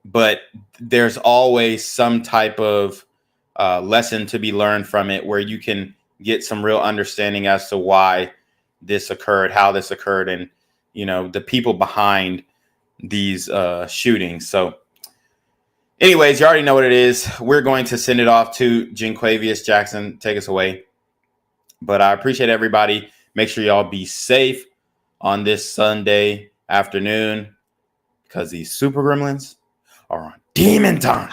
S3: but there's always some type of lesson to be learned from it where you can get some real understanding as to why this occurred, how this occurred, and, the people behind these shootings. So anyways, you already know what it is. We're going to send it off to Jinquavius Jackson. Take us away. But I appreciate everybody. Make sure y'all be safe on this Sunday afternoon, because these super gremlins are on demon time.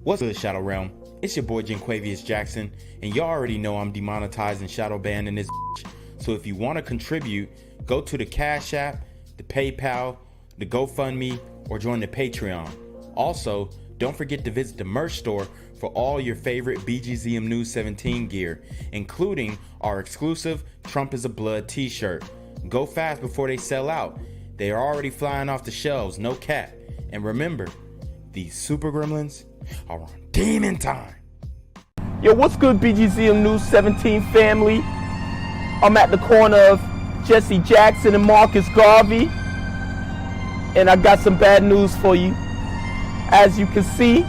S3: What's good, Shadow Realm? It's your boy Jinquavius Jackson, and y'all already know I'm demonetized and shadow banned in this bitch. So if you want to contribute, go to the Cash App, the PayPal, the GoFundMe, or join the Patreon. Also, don't forget to visit the merch store for all your favorite BGZM News 17 gear, including our exclusive Trump is a Blood t-shirt. Go fast before they sell out. They are already flying off the shelves, no cap. And remember, these super gremlins are on demon time.
S4: Yo, what's good, BGZM News 17 family? I'm at the corner of Jesse Jackson and Marcus Garvey, and I got some bad news for you. As you can see,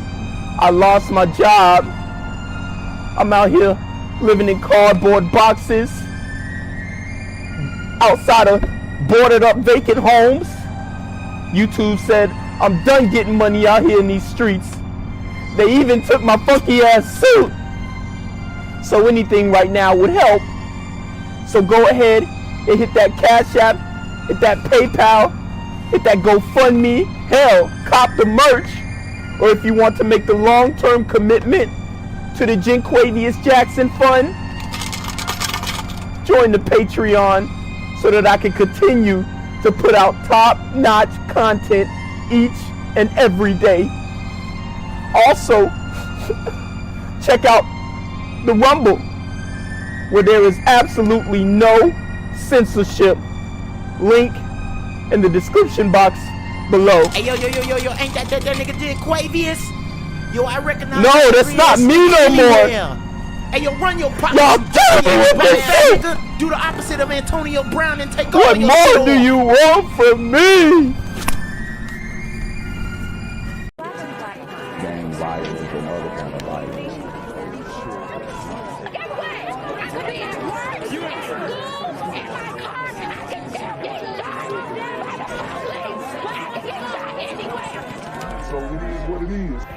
S4: I lost my job. I'm out here living in cardboard boxes outside of boarded up vacant homes. YouTube said I'm done getting money out here in these streets. They even took my funky ass suit. So anything right now would help. So go ahead and hit that Cash App, hit that PayPal, hit that GoFundMe. Hell, cop the merch. Or if you want to make the long-term commitment to the Jinquavius Jackson Fund, join the Patreon so that I can continue to put out top-notch content each and every day. Also, check out the Rumble, where there is absolutely no censorship. Link in the description box below.
S6: Hey, yo, ain't that nigga Jinquavius? Yo, I recognize.
S4: No, that's not me no more.
S6: Hey, yo, run your pocket.
S4: Y'all killing me with this shit.
S6: Do the opposite of Antonio Brown and take
S4: What
S6: all your
S4: more
S6: shit
S4: do
S6: off.
S4: you want from me? Gang violence and other kind of violence.
S9: So it is what it is.